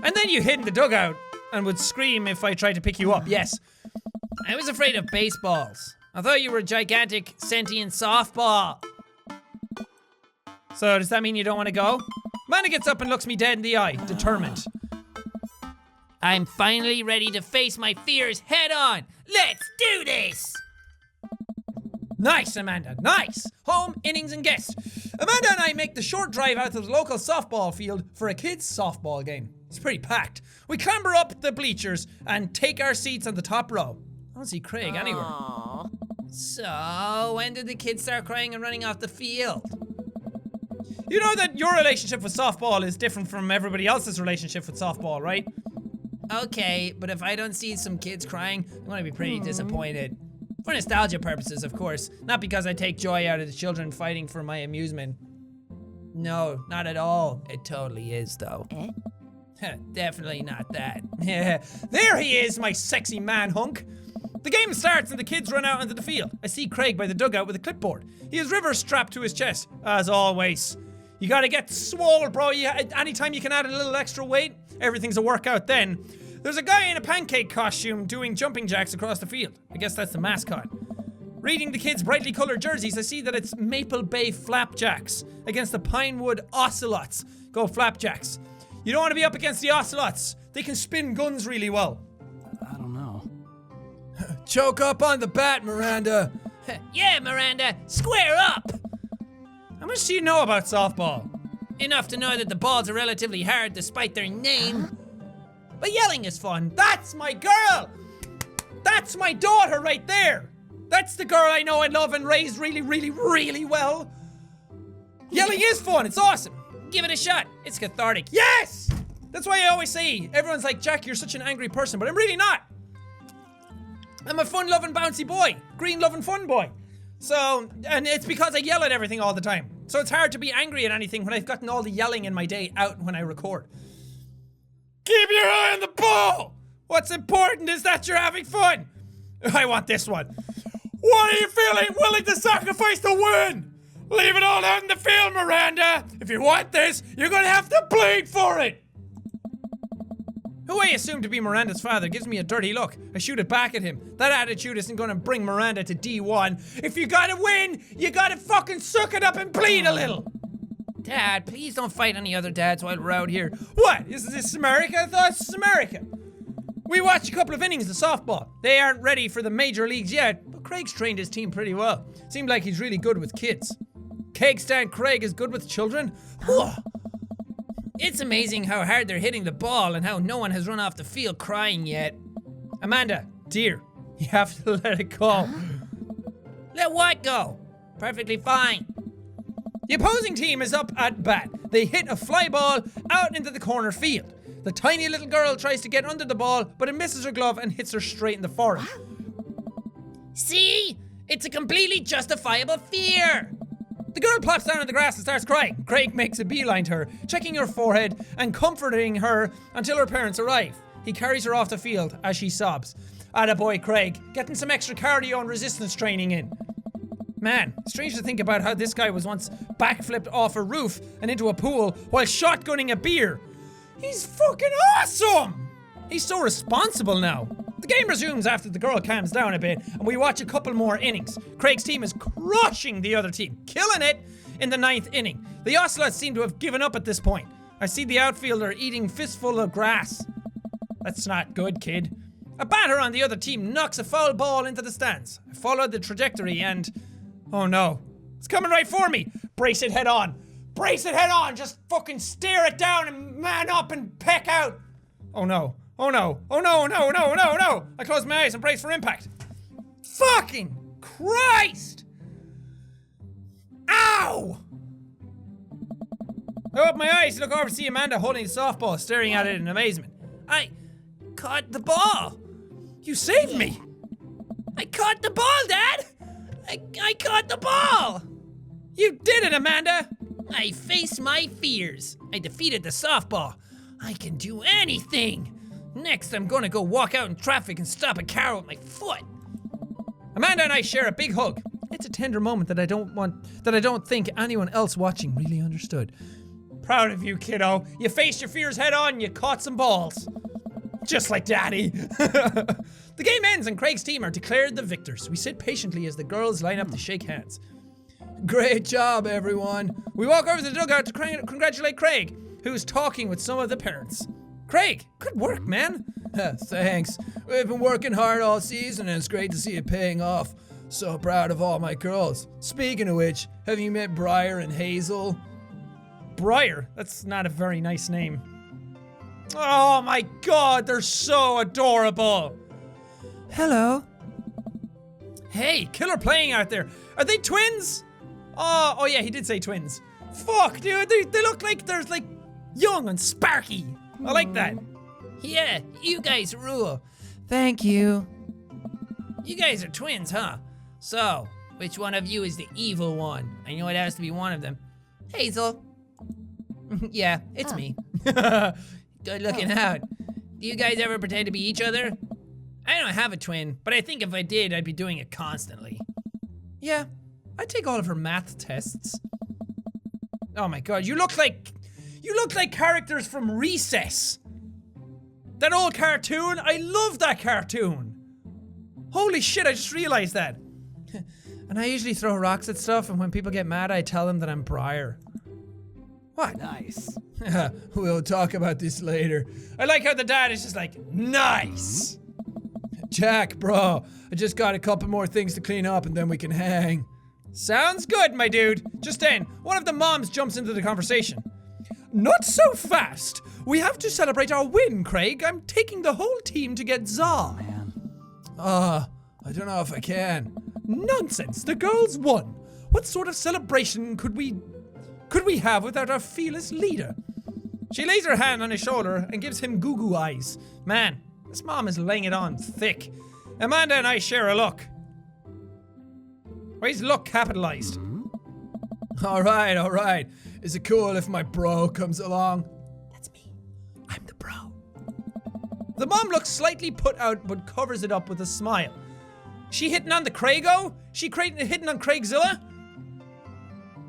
And then you hid in the dugout and would scream if I tried to pick you up. Yes. I was afraid of baseballs. I thought you were a gigantic sentient softball. So does that mean you don't want to go? Amanda gets up and looks me dead in the eye, determined. I'm finally ready to face my fears head on. Let's do this! Nice, Amanda, nice! Home, innings, and guests. Amanda and I make the short drive out to the local softball field for a kids' softball game. It's pretty packed. We clamber up the bleachers and take our seats on the top row. I don't see Craig anywhere. So, when did the kids start crying and running off the field? You know that your relationship with softball is different from everybody else's relationship with softball, right? Okay, but if I don't see some kids crying, I'm gonna be pretty disappointed. For nostalgia purposes, of course. Not because I take joy out of the children fighting for my amusement. No, not at all. It totally is, though. Definitely not that. There he is, my sexy man hunk. The game starts and the kids run out into the field. I see Craig by the dugout with a clipboard. He has River strapped to his chest, as always. You gotta get swole, bro. Anytime you can add a little extra weight, everything's a workout then. There's a guy in a pancake costume doing jumping jacks across the field. I guess that's the mascot. Reading the kids' brightly colored jerseys, I see that it's Maple Bay Flapjacks against the Pinewood Ocelots. Go Flapjacks. You don't want to be up against the Ocelots. They can spin guns really well. I don't know. Choke up on the bat, Miranda. Yeah, Miranda, square up! How much do you know about softball? Enough to know that the balls are relatively hard despite their name. But yelling is fun. That's my girl! That's my daughter right there! That's the girl I know and love and raised really, really, really well. Yelling is fun. It's awesome. Give it a shot. It's cathartic. Yes! That's why I always say, everyone's like, Jack, you're such an angry person, but I'm really not. I'm a fun-loving, bouncy boy. Green-loving fun boy. So, and it's because I yell at everything all the time. So it's hard to be angry at anything when I've gotten all the yelling in my day out when I record. Keep your eye on the ball! What's important is that you're having fun. I want this one. What are you feeling? Willing to sacrifice to win? Leave it all out in the field, Miranda. If you want this, you're gonna have to bleed for it. Who I assume to be Miranda's father gives me a dirty look. I shoot it back at him. That attitude isn't gonna bring Miranda to D1. If you gotta win, you gotta fucking suck it up and bleed a little. Dad, please don't fight any other dads while we're out here. What? Is this America? I thought this was America. We watched a couple of innings of softball. They aren't ready for the major leagues yet, but Craig's trained his team pretty well. Seemed like he's really good with kids. Cake stand Craig is good with children? It's amazing how hard they're hitting the ball and how no one has run off the field crying yet. Amanda, dear, you have to let it go. Let what go? Perfectly fine. The opposing team is up at bat. They hit a fly ball out into the corner field. The tiny little girl tries to get under the ball, but it misses her glove and hits her straight in the forehead. See? It's a completely justifiable fear. The girl plops down on the grass and starts crying. Craig makes a beeline to her, checking her forehead and comforting her until her parents arrive. He carries her off the field as she sobs. Attaboy Craig, getting some extra cardio and resistance training in. Man, strange to think about how this guy was once backflipped off a roof and into a pool while shotgunning a beer. He's fucking awesome! He's so responsible now. The game resumes after the girl calms down a bit and we watch a couple more innings. Craig's team is crushing the other team, killing it in the 9th inning. The Ocelots seem to have given up at this point. I see the outfielder eating fistful of grass. That's not good, kid. A batter on the other team knocks a foul ball into the stands. I followed the trajectory and... oh no. It's coming right for me. Brace it head on. Brace it head on. Just fucking stare it down and man up and peck out. Oh no. Oh no. Oh no, no, no, no, no. I close my eyes and brace for impact. Fucking Christ. Ow. I open my eyes to look over to see Amanda holding the softball, staring at it in amazement. I caught the ball. You saved me. I caught the ball, Dad. I caught the ball. You did it, Amanda. I faced my fears. I defeated the softball. I can do anything. Next, I'm gonna go walk out in traffic and stop a car with my foot. Amanda and I share a big hug. It's a tender moment that I don't think anyone else watching really understood. Proud of you, kiddo. You faced your fears head on and you caught some balls. Just like Daddy. The game ends and Craig's team are declared the victors. We sit patiently as the girls line up to shake hands. Great job, everyone. We walk over to the dugout to congratulate Craig, who's talking with some of the parents. Craig, good work, man. Thanks. We've been working hard all season and it's great to see it paying off. So proud of all my girls. Speaking of which, have you met Briar and Hazel? Briar? That's not a very nice name. Oh my god, they're so adorable. Hello. Hey, killer playing out there. Are they twins? Oh yeah, he did say twins. Fuck, dude, they look like they're like young and sparky. I like that. Yeah, you guys rule. Thank you. You guys are twins, huh? So, which one of you is the evil one? I know it has to be one of them. Hazel. Yeah, it's me. Good looking out. Do you guys ever pretend to be each other? I don't have a twin, but I think if I did, I'd be doing it constantly. Yeah, I take all of her math tests. Oh my god, you look like characters from Recess. That old cartoon? I love that cartoon. Holy shit, I just realized that. And I usually throw rocks at stuff, and when people get mad, I tell them that I'm Briar. What? Nice. We'll talk about this later. I like how the dad is just like, nice. Jack, bro, I just got a couple more things to clean up and then we can hang. Sounds good, my dude. Just then, one of the moms jumps into the conversation. Not so fast. We have to celebrate our win, Craig. I'm taking the whole team to get Za. Man. I don't know if I can. Nonsense. The girls won. What sort of celebration could we have without our fearless leader? She lays her hand on his shoulder and gives him goo-goo eyes. Man, this mom is laying it on thick. Amanda and I share a look. Why is look capitalized? Alright. Is it cool if my bro comes along? That's me. I'm the bro. The mom looks slightly put out but covers it up with a smile. She hitting on the Craigo? She hitting on Craigzilla?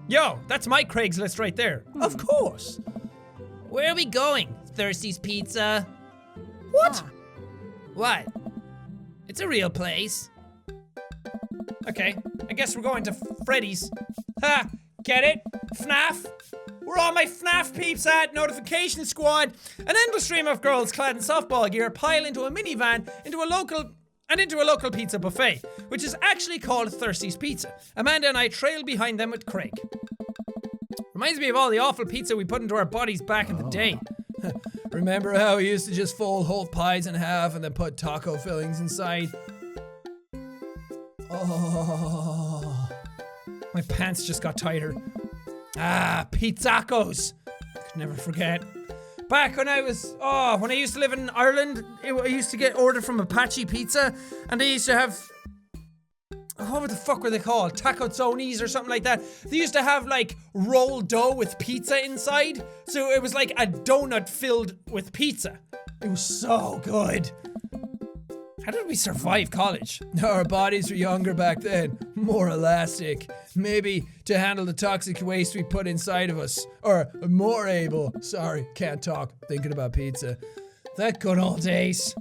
Yo, that's my Craigslist right there. Of course. Where are we going? Thirsty's Pizza? What? What? It's a real place. Okay, I guess we're going to Freddy's. Ha! Get it? FNAF? We're all my FNAF peeps at Notification Squad. An endless stream of girls clad in softball gear pile into a minivan into a local pizza buffet, which is actually called Thirsty's Pizza. Amanda and I trail behind them with Craig. Reminds me of all the awful pizza we put into our bodies back in the day. Remember how we used to just fold whole pies in half and then put taco fillings inside? Oh. My pants just got tighter. Ah, pizzacos. Could never forget. Back when I used to live in Ireland, I used to get ordered from Apache Pizza, and they used to have, what the fuck were they called? Tacozzonis or something like that. They used to have like rolled dough with pizza inside, so it was like a donut filled with pizza. It was so good. How did we survive college? Our bodies were younger back then, more elastic. Maybe to handle the toxic waste we put inside of us. Or more able. Sorry, can't talk. Thinking about pizza. The good old days.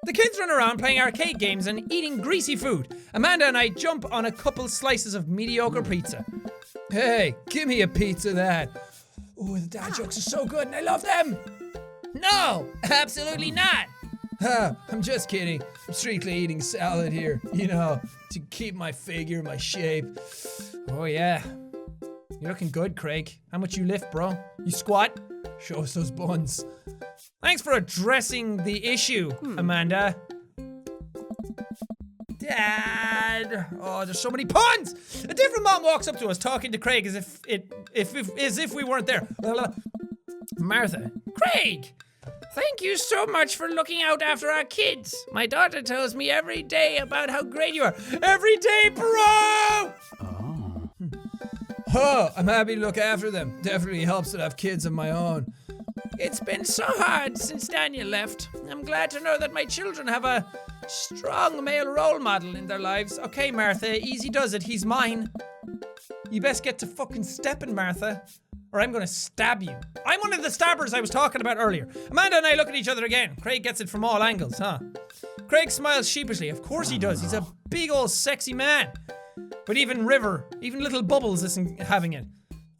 The kids run around playing arcade games and eating greasy food. Amanda and I jump on a couple slices of mediocre pizza. Hey, give me a pizza that. Oh, the dad jokes are so good and I love them. No, absolutely not. I'm just kidding. I'm strictly eating salad here, you know, to keep my figure, my shape. Oh yeah. You're looking good, Craig. How much you lift, bro? You squat? Show us those buns. Thanks for addressing the issue, Amanda. Dad! Oh, there's so many puns! A different mom walks up to us talking to Craig as if we weren't there. Martha. Craig! Thank you so much for looking out after our kids. My daughter tells me every day about how great you are. Every day, bro! Oh, I'm happy to look after them. Definitely helps that I have kids of my own. It's been so hard since Daniel left. I'm glad to know that my children have a strong male role model in their lives. Okay, Martha, easy does it. He's mine. You best get to fucking stepping, Martha, or I'm gonna stab you. I'm one of the stabbers I was talking about earlier. Amanda and I look at each other again. Craig gets it from all angles, huh? Craig smiles sheepishly. Of course he does. He's a big old sexy man. But even little Bubbles isn't having it.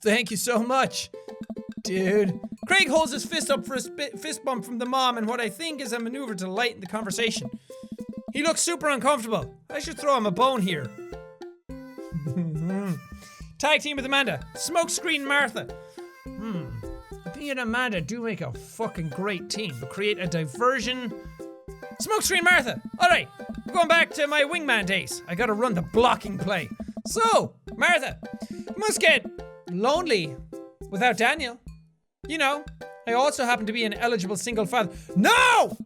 Thank you so much, dude. Craig holds his fist up for a fist bump from the mom in what I think is a maneuver to lighten the conversation. He looks super uncomfortable. I should throw him a bone here. Tag team with Amanda. Smokescreen Martha. Me and Amanda do make a fucking great team. We'll create a diversion. Smokescreen Martha. Alright, we're going back to my wingman days. I gotta run the blocking play. So, Martha, you must get lonely without Daniel. You know, I also happen to be an eligible single father. No!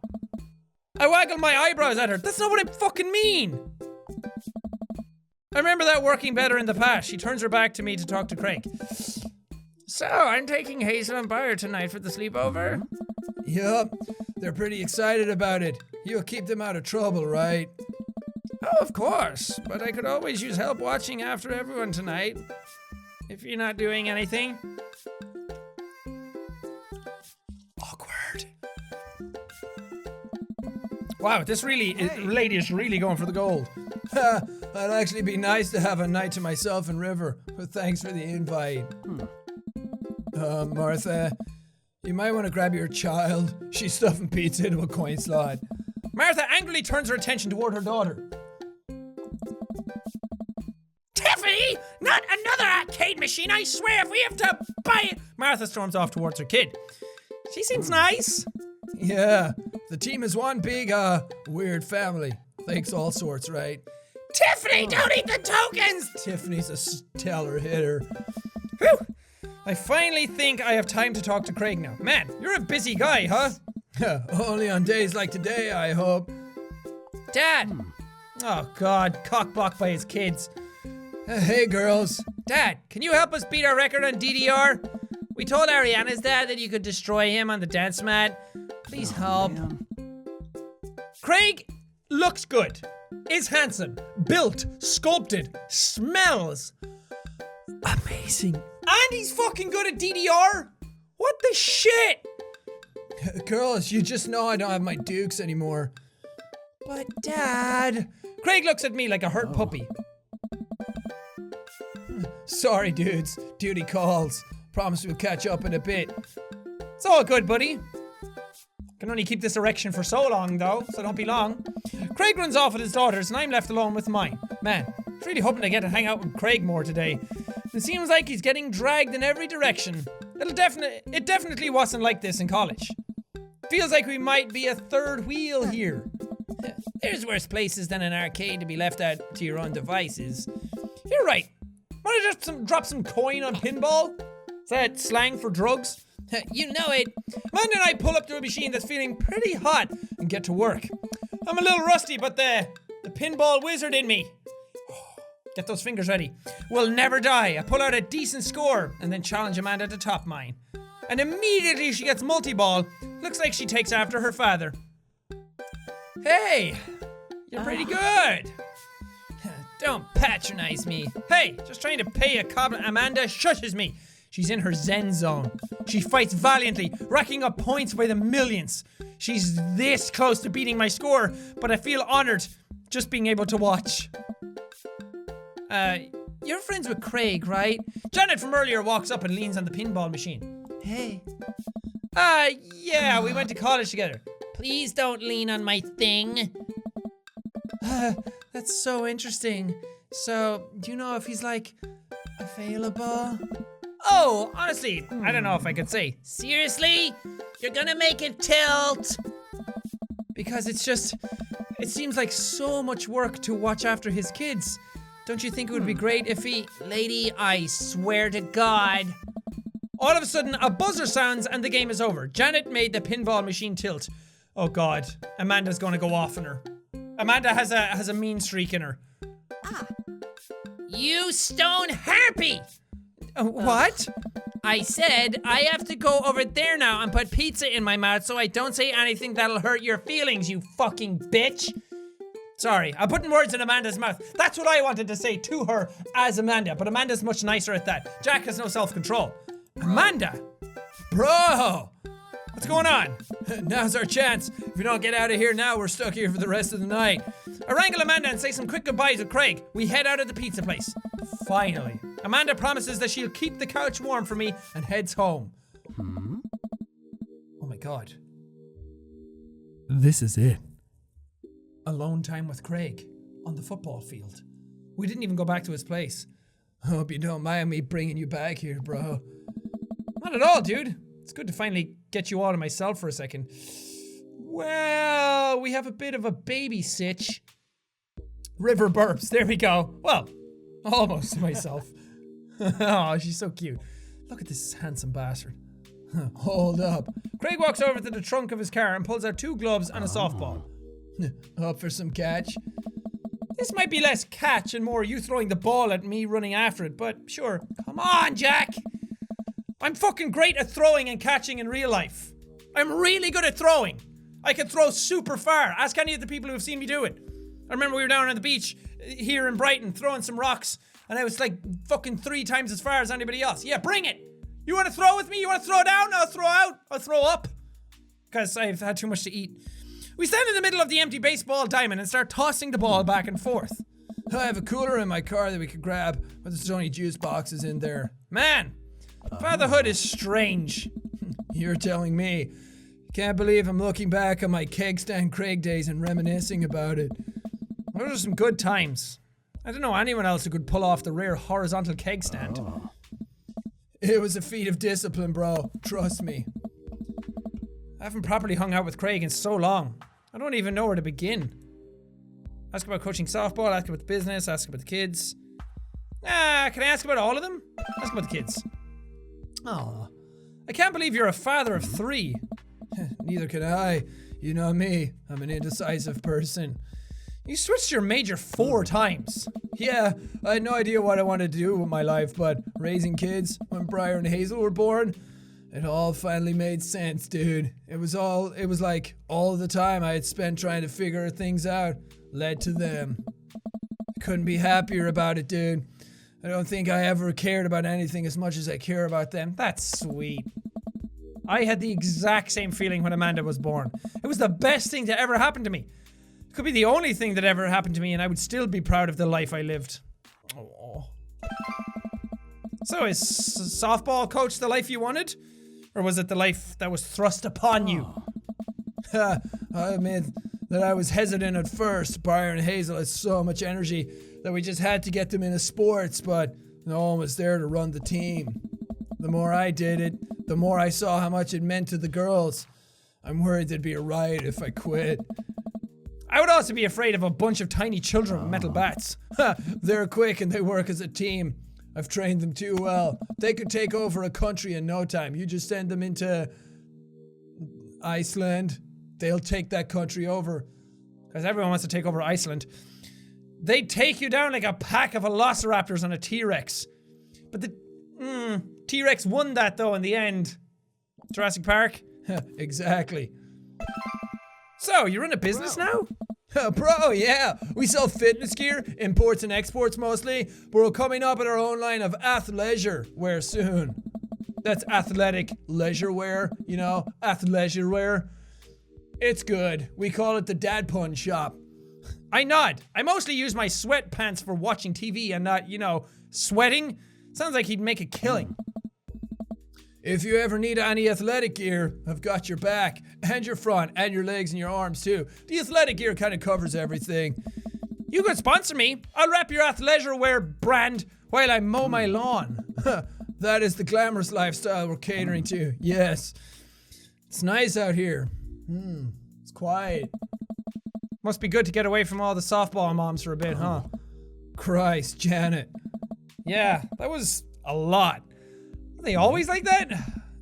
I waggle my eyebrows at her. That's not what I fucking mean. I remember that working better in the past. She turns her back to me to talk to Craig. So, I'm taking Hazel and Byron tonight for the sleepover. Yup, they're pretty excited about it. You'll keep them out of trouble, right? Oh, of course. But I could always use help watching after everyone tonight. If you're not doing anything. Awkward. Wow, this lady is really going for the gold. It'd actually be nice to have a night to myself and River, but thanks for the invite. Martha, you might want to grab your child. She's stuffing pizza into a coin slot. Martha angrily turns her attention toward her daughter. Tiffany! Not another arcade machine, I swear, if we have to buy it. Martha storms off towards her kid. She seems nice. Yeah, the team is one big, weird family. Thanks all sorts, right? Tiffany, don't eat the tokens! Tiffany's a stellar hitter. Whew. I finally think I have time to talk to Craig now. Man, you're a busy guy, huh? Only on days like today, I hope. Dad! Oh God, cockblocked by his kids. Hey, girls. Dad, can you help us beat our record on DDR? We told Ariana's dad that you could destroy him on the dance mat. Please help. Craig looks good, is handsome, built, sculpted, smells amazing, and he's fucking good at DDR? What the shit? Girls, you just know I don't have my dukes anymore. But Dad... Craig looks at me like a hurt puppy. Sorry, dudes. Duty calls. Promise we'll catch up in a bit. It's all good, buddy. Can only keep this erection for so long, though, so don't be long. Craig runs off with his daughters, and I'm left alone with mine. Man, I was really hoping to get to hang out with Craig more today. It seems like he's getting dragged in every direction. It definitely wasn't like this in college. Feels like we might be a third wheel here. There's worse places than an arcade to be left out to your own devices. You're right. Wanna just drop some coin on pinball? Is that slang for drugs? You know it. Amanda and I pull up to a machine that's feeling pretty hot and get to work. I'm a little rusty, but the pinball wizard in me. Get those fingers ready. Will never die. I pull out a decent score and then challenge Amanda to top mine. And immediately she gets multi-ball. Looks like she takes after her father. Hey, you're pretty good. Don't patronize me. Hey, just trying to pay a compliment. Amanda shushes me. She's in her zen zone. She fights valiantly, racking up points by the millions. She's this close to beating my score, but I feel honored just being able to watch. You're friends with Craig, right? Janet from earlier walks up and leans on the pinball machine. Hey. Yeah, we went to college together. Please don't lean on my thing. That's so interesting. So, do you know if he's, like, available? Oh, honestly, I don't know if I could say. Seriously? You're gonna make it tilt? Because it seems like so much work to watch after his kids. Don't you think it would be great if he... Lady, I swear to God. All of a sudden, a buzzer sounds and the game is over. Janet made the pinball machine tilt. Oh God, Amanda's gonna go off on her. Amanda has a mean streak in her. You stone harpy! What? I said I have to go over there now and put pizza in my mouth so I don't say anything that'll hurt your feelings, you fucking bitch. Sorry, I'm putting words in Amanda's mouth. That's what I wanted to say to her as Amanda, but Amanda's much nicer at that. Jack has no self-control. Amanda! Bro! What's going on? Now's our chance. If we don't get out of here now, we're stuck here for the rest of the night. I wrangle Amanda and say some quick goodbyes with Craig. We head out of the pizza place. Finally. Amanda promises that she'll keep the couch warm for me and heads home. Oh my God. This is it. Alone time with Craig on the football field. We didn't even go back to his place. Hope you don't mind me bringing you back here, bro. Not at all, dude. It's good to finally get you all to myself for a second. Well, we have a bit of a baby sitch. River burps. There we go. Well, almost to myself. Oh, she's so cute. Look at this handsome bastard. Hold up. Craig walks over to the trunk of his car and pulls out 2 gloves and a softball. Up for some catch? This might be less catch and more you throwing the ball at me running after it, but sure. Come on, Jack. I'm fucking great at throwing and catching in real life. I'm really good at throwing. I can throw super far. Ask any of the people who have seen me do it. I remember we were down on the beach here in Brighton throwing some rocks, and I was like fucking 3 times as far as anybody else. Yeah, bring it. You want to throw with me? You want to throw down? I'll throw out. I'll throw up. Because I've had too much to eat. We stand in the middle of the empty baseball diamond and start tossing the ball back and forth. I have a cooler in my car that we could grab, but there's only juice boxes in there. Man, fatherhood is strange. You're telling me. Can't believe I'm looking back on my keg stand Craig days and reminiscing about it. Those are some good times. I don't know anyone else who could pull off the rare horizontal keg stand. It was a feat of discipline, bro. Trust me. I haven't properly hung out with Craig in so long. I don't even know where to begin. Ask about coaching softball, ask about the business, ask about the kids. Can I ask about all of them? Ask about the kids. Aw. I can't believe you're a father of 3. Neither can I. You know me. I'm an indecisive person. You switched your major 4 times. Yeah, I had no idea what I wanted to do with my life, but raising kids, when Briar and Hazel were born, it all finally made sense, dude. It was like all the time I had spent trying to figure things out led to them. I couldn't be happier about it, dude. I don't think I ever cared about anything as much as I care about them. That's sweet. I had the exact same feeling when Amanda was born. It was the best thing to ever happen to me. It could be the only thing that ever happened to me, and I would still be proud of the life I lived. Oh. So is softball coach the life you wanted? Or was it the life that was thrust upon you? I admit that I was hesitant at first. Briar and Hazel had so much energy that we just had to get them into sports, but no one was there to run the team. The more I did it, the more I saw how much it meant to the girls. I'm worried there'd be a riot if I quit. I would also be afraid of a bunch of tiny children with metal bats. They're quick and they work as a team. I've trained them too well. They could take over a country in no time. You just send them into Iceland, they'll take that country over. Because everyone wants to take over Iceland. They'd take you down like a pack of velociraptors on a T-Rex. But the T-Rex won that though in the end. Jurassic Park? Exactly. So, you run a business now? Bro, yeah. We sell fitness gear, imports and exports mostly, but we're coming up with our own line of athleisure wear soon. That's athletic leisure wear, you know, athleisure wear. It's good. We call it the Dad Pun Shop. I nod. I mostly use my sweatpants for watching TV and not, sweating. Sounds like he'd make a killing. If you ever need any athletic gear, I've got your back, and your front, and your legs and your arms too. The athletic gear kind of covers everything. You could sponsor me. I'll wrap your athleisure wear brand while I mow my lawn. That is the glamorous lifestyle we're catering to. Yes. It's nice out here. It's quiet. Must be good to get away from all the softball moms for a bit, huh? Christ, Janet. Yeah, that was a lot. Are they always like that?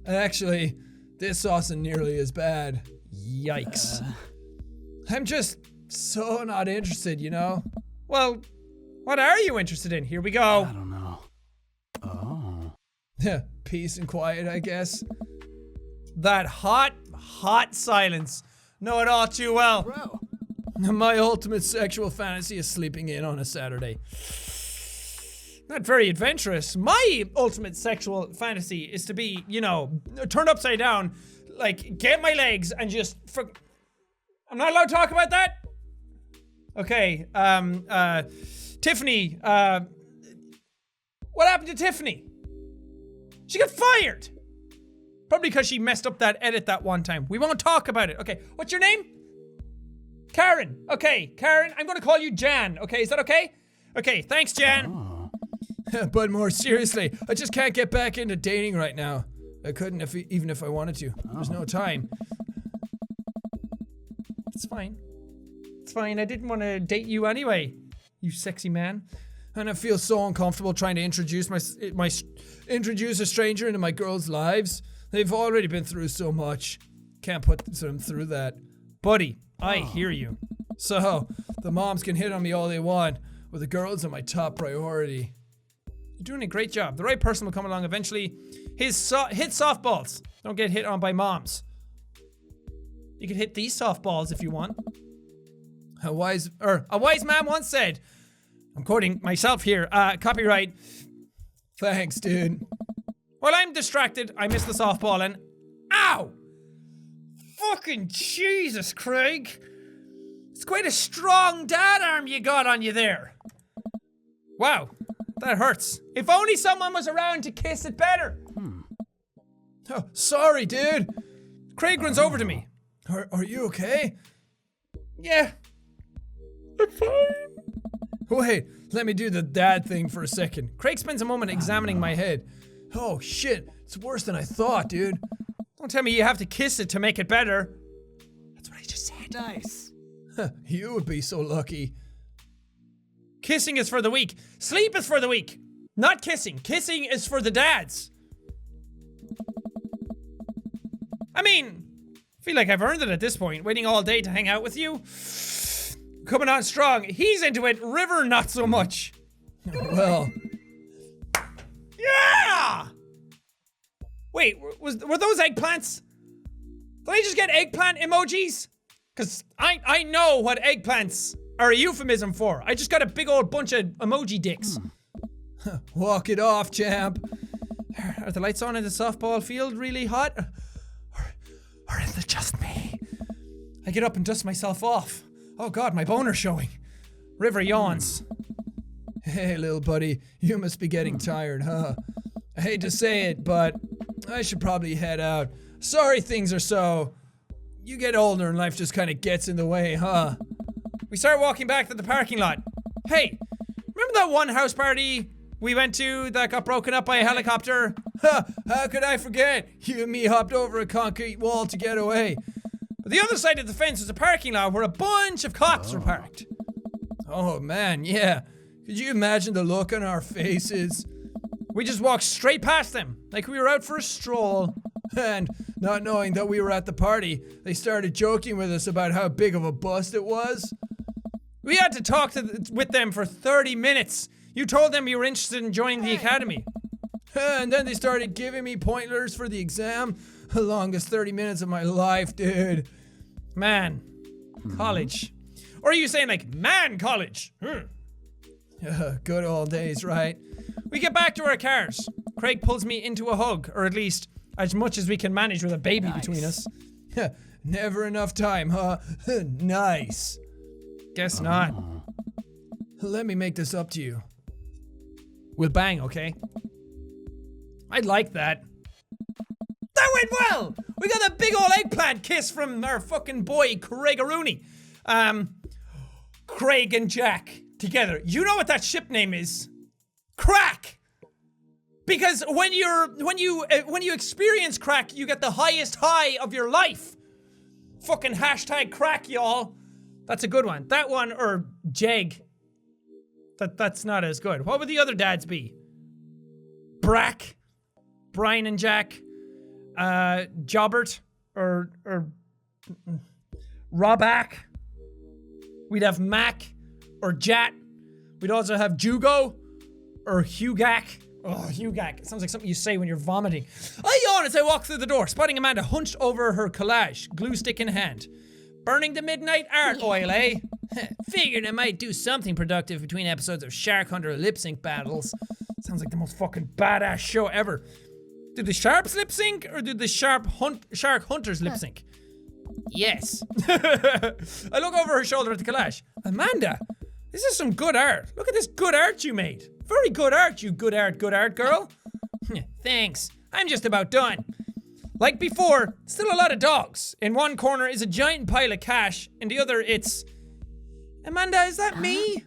Actually, this isn't nearly as bad. Yikes. I'm just so not interested, you know? Well, what are you interested in? Here we go. I don't know. Oh. Peace and quiet, I guess. That hot silence. Know it all too well. Bro. My ultimate sexual fantasy is sleeping in on a Saturday. Not very adventurous. My ultimate sexual fantasy is to be, turned upside down, like, get my legs and just I'm not allowed to talk about that? Okay, Tiffany, what happened to Tiffany? She got fired! Probably because she messed up that edit that one time. We won't talk about it. Okay, what's your name? Karen. Okay, Karen, I'm gonna call you Jan. Okay, is that okay? Okay, thanks, Jan. Oh. But more seriously, I just can't get back into dating right now. I couldn't even if I wanted to. There's no time. It's fine. It's fine. I didn't want to date you anyway, you sexy man. And I feel so uncomfortable trying to introduce a stranger into my girls' lives. They've already been through so much. Can't put them through that. Buddy, I hear you. So, the moms can hit on me all they want, but the girls are my top priority. You're doing a great job. The right person will come along eventually. Hit softballs. Don't get hit on by moms. You can hit these softballs if you want. A wise man once said, I'm quoting myself here, copyright. Thanks, dude. While I'm distracted, I miss the softball and ow! Fucking Jesus, Craig. It's quite a strong dad arm you got on you there. Wow, that hurts. If only someone was around to kiss it better. Oh, sorry, dude. Craig runs over to me. Are you okay? Yeah. I'm fine. Wait, let me do the dad thing for a second. Craig spends a moment examining my head. Oh shit, it's worse than I thought, dude. Don't tell me you have to kiss it to make it better. That's what I just said. Nice. You would be so lucky. Kissing is for the weak. Sleep is for the weak. Not kissing. Kissing is for the dads. I mean, I feel like I've earned it at this point, waiting all day to hang out with you. Coming on strong. He's into it. River, not so much. Well, Yeah! Wait, were those eggplants? Did I just get eggplant emojis? Because I know what eggplants are a euphemism for. I just got a big old bunch of emoji dicks. walk it off, champ. Are the lights on in the softball field really hot? Or is it just me? I get up and dust myself off. Oh god, my boner's showing. River yawns. Hey, little buddy, you must be getting tired, huh? I hate to say it, but I should probably head out. Sorry things are so... You get older and life just kind of gets in the way, huh? We start walking back to the parking lot. Hey, remember that one house party we went to that got broken up by a helicopter? Ha! How could I forget? You and me hopped over a concrete wall to get away. But the other side of the fence was a parking lot where a bunch of cops were parked. Oh man, yeah. Could you imagine the look on our faces? We just walked straight past them, like we were out for a stroll. And not knowing that we were at the party, they started joking with us about how big of a bust it was. We had to talk with them for 30 minutes. You told them you were interested in joining the academy. And then they started giving me pointers for the exam. The longest 30 minutes of my life, dude. Man, college. Or are you saying like, man, college? Good old days, right? We get back to our cars. Craig pulls me into a hug, or at least as much as we can manage with a baby between us. Never enough time, huh? Nice. Guess not. Let me make this up to you. We'll bang, okay? I'd like that. That went well! We got a big old eggplant kiss from our fucking boy, Craig Rooney. Craig and Jack together. You know what that ship name is? Crack! Because when you experience crack, you get the highest high of your life. Fucking hashtag crack, y'all. That's a good one. That one, or Jeg. That's not as good. What would the other dads be? Brack? Brian and Jack? Jobbert? Or Roback? We'd have Mac or Jat. We'd also have Jugo or Hugak. Oh, Hugak. It sounds like something you say when you're vomiting. I yawn as I walk through the door, spotting Amanda hunched over her collage, glue stick in hand. Burning the midnight art oil, eh? Figured I might do something productive between episodes of Shark Hunter lip sync battles. Sounds like the most fucking badass show ever. Did the Sharps lip sync or did the Shark Hunters lip sync? Yes. I look over her shoulder at the collage. Amanda, this is some good art. Look at this good art you made. Very good art, you good art girl. Thanks. I'm just about done. Like before, still a lot of dogs. In one corner is a giant pile of cash, in the other it's... Amanda, is that me?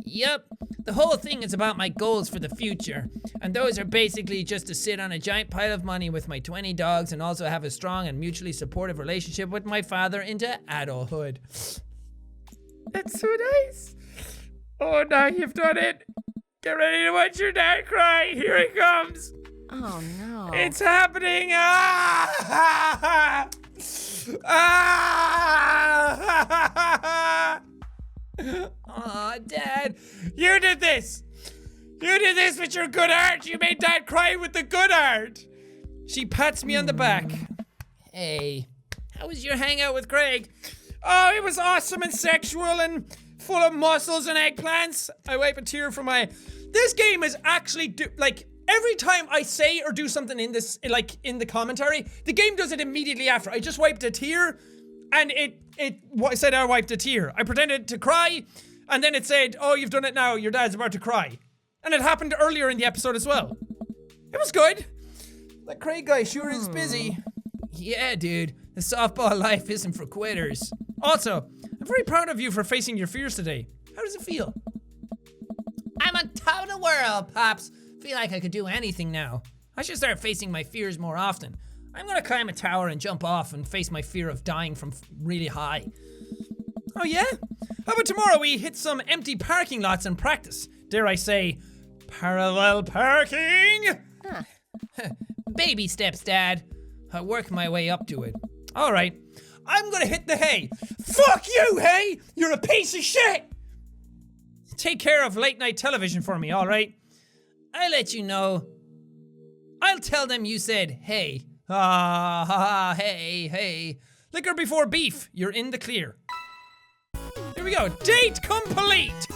Yep. The whole thing is about my goals for the future. And those are basically just to sit on a giant pile of money with my 20 dogs and also have a strong and mutually supportive relationship with my father into adulthood. That's so nice. Oh, now you've done it. Get ready to watch your dad cry. Here it comes. Oh no. It's happening! Ah! Ah! Aw, Dad, you did this! You did this with your good art! You made Dad cry with the good art! She pats me on the back. Hey, how was your hangout with Craig? Oh, it was awesome and sexual and full of muscles and eggplants. I wipe a tear from my... This game is actually, every time I say or do something in this, like in the commentary, the game does it immediately after. I just wiped a tear, and it said I wiped a tear. I pretended to cry, and then it said, oh, you've done it now, your dad's about to cry. And it happened earlier in the episode as well. It was good. That Craig guy sure is busy. Yeah, dude. The softball life isn't for quitters. Also, I'm very proud of you for facing your fears today. How does it feel? I'm on top of the world, Pops. Feel like I could do anything now. I should start facing my fears more often. I'm gonna climb a tower and jump off and face my fear of dying from really high. Oh yeah? How about tomorrow we hit some empty parking lots and practice? Dare I say, parallel parking? Baby steps, Dad. I'll work my way up to it. Alright, I'm gonna hit the hay. Fuck you, hay! You're a piece of shit! Take care of late night television for me, alright? I'll let you know. I'll tell them you said, hey. Ah, ha, ha, hey, hey. Liquor before beef, you're in the clear. Here we go, date complete!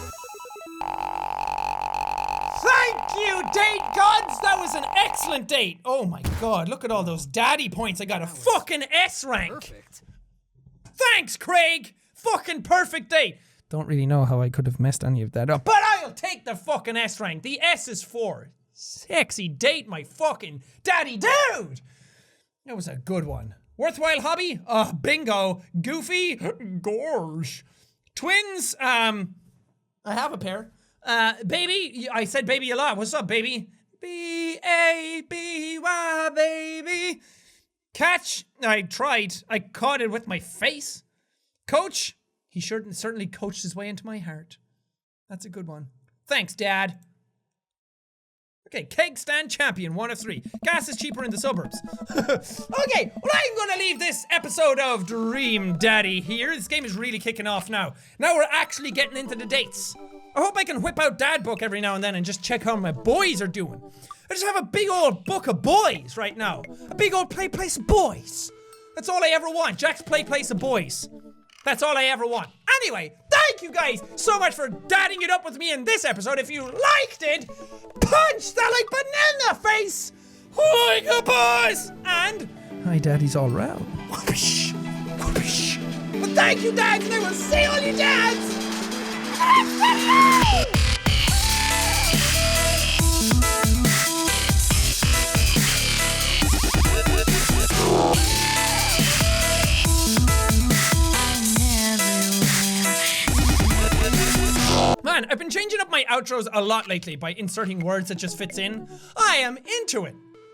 Thank you, date gods! That was an excellent date! Oh my god, look at all those daddy points. I got a fucking S rank! Perfect. Thanks, Craig! Fucking perfect date! Don't really know how I could have messed any of that up, but I'll take the fucking S rank. The S is for sexy date, my fucking daddy dude! That was a good one. Worthwhile hobby? Bingo. Goofy? Gorge. Twins? I have a pair. Baby? I said baby a lot. What's up, baby? B-A-B-Y, baby. Catch? I tried. I caught it with my face. Coach? He certainly coached his way into my heart. That's a good one. Thanks, Dad. Okay, keg stand champion, 1 of 3. Gas is cheaper in the suburbs. Okay, well, I'm gonna leave this episode of Dream Daddy here. This game is really kicking off now. Now we're actually getting into the dates. I hope I can whip out Dad Book every now and then and just check how my boys are doing. I just have a big old book of boys right now. A big old place of boys. That's all I ever want. Jack's place of boys. That's all I ever want. Anyway, thank you guys so much for dadding it up with me in this episode. If you liked it, punch that like button in the face. Like a boss. And hi, daddies all round. Whoopish, whoopish. Well, thank you, dads, and I will see all you dads. Man, I've been changing up my outros a lot lately by inserting words that just fits in. I am into it.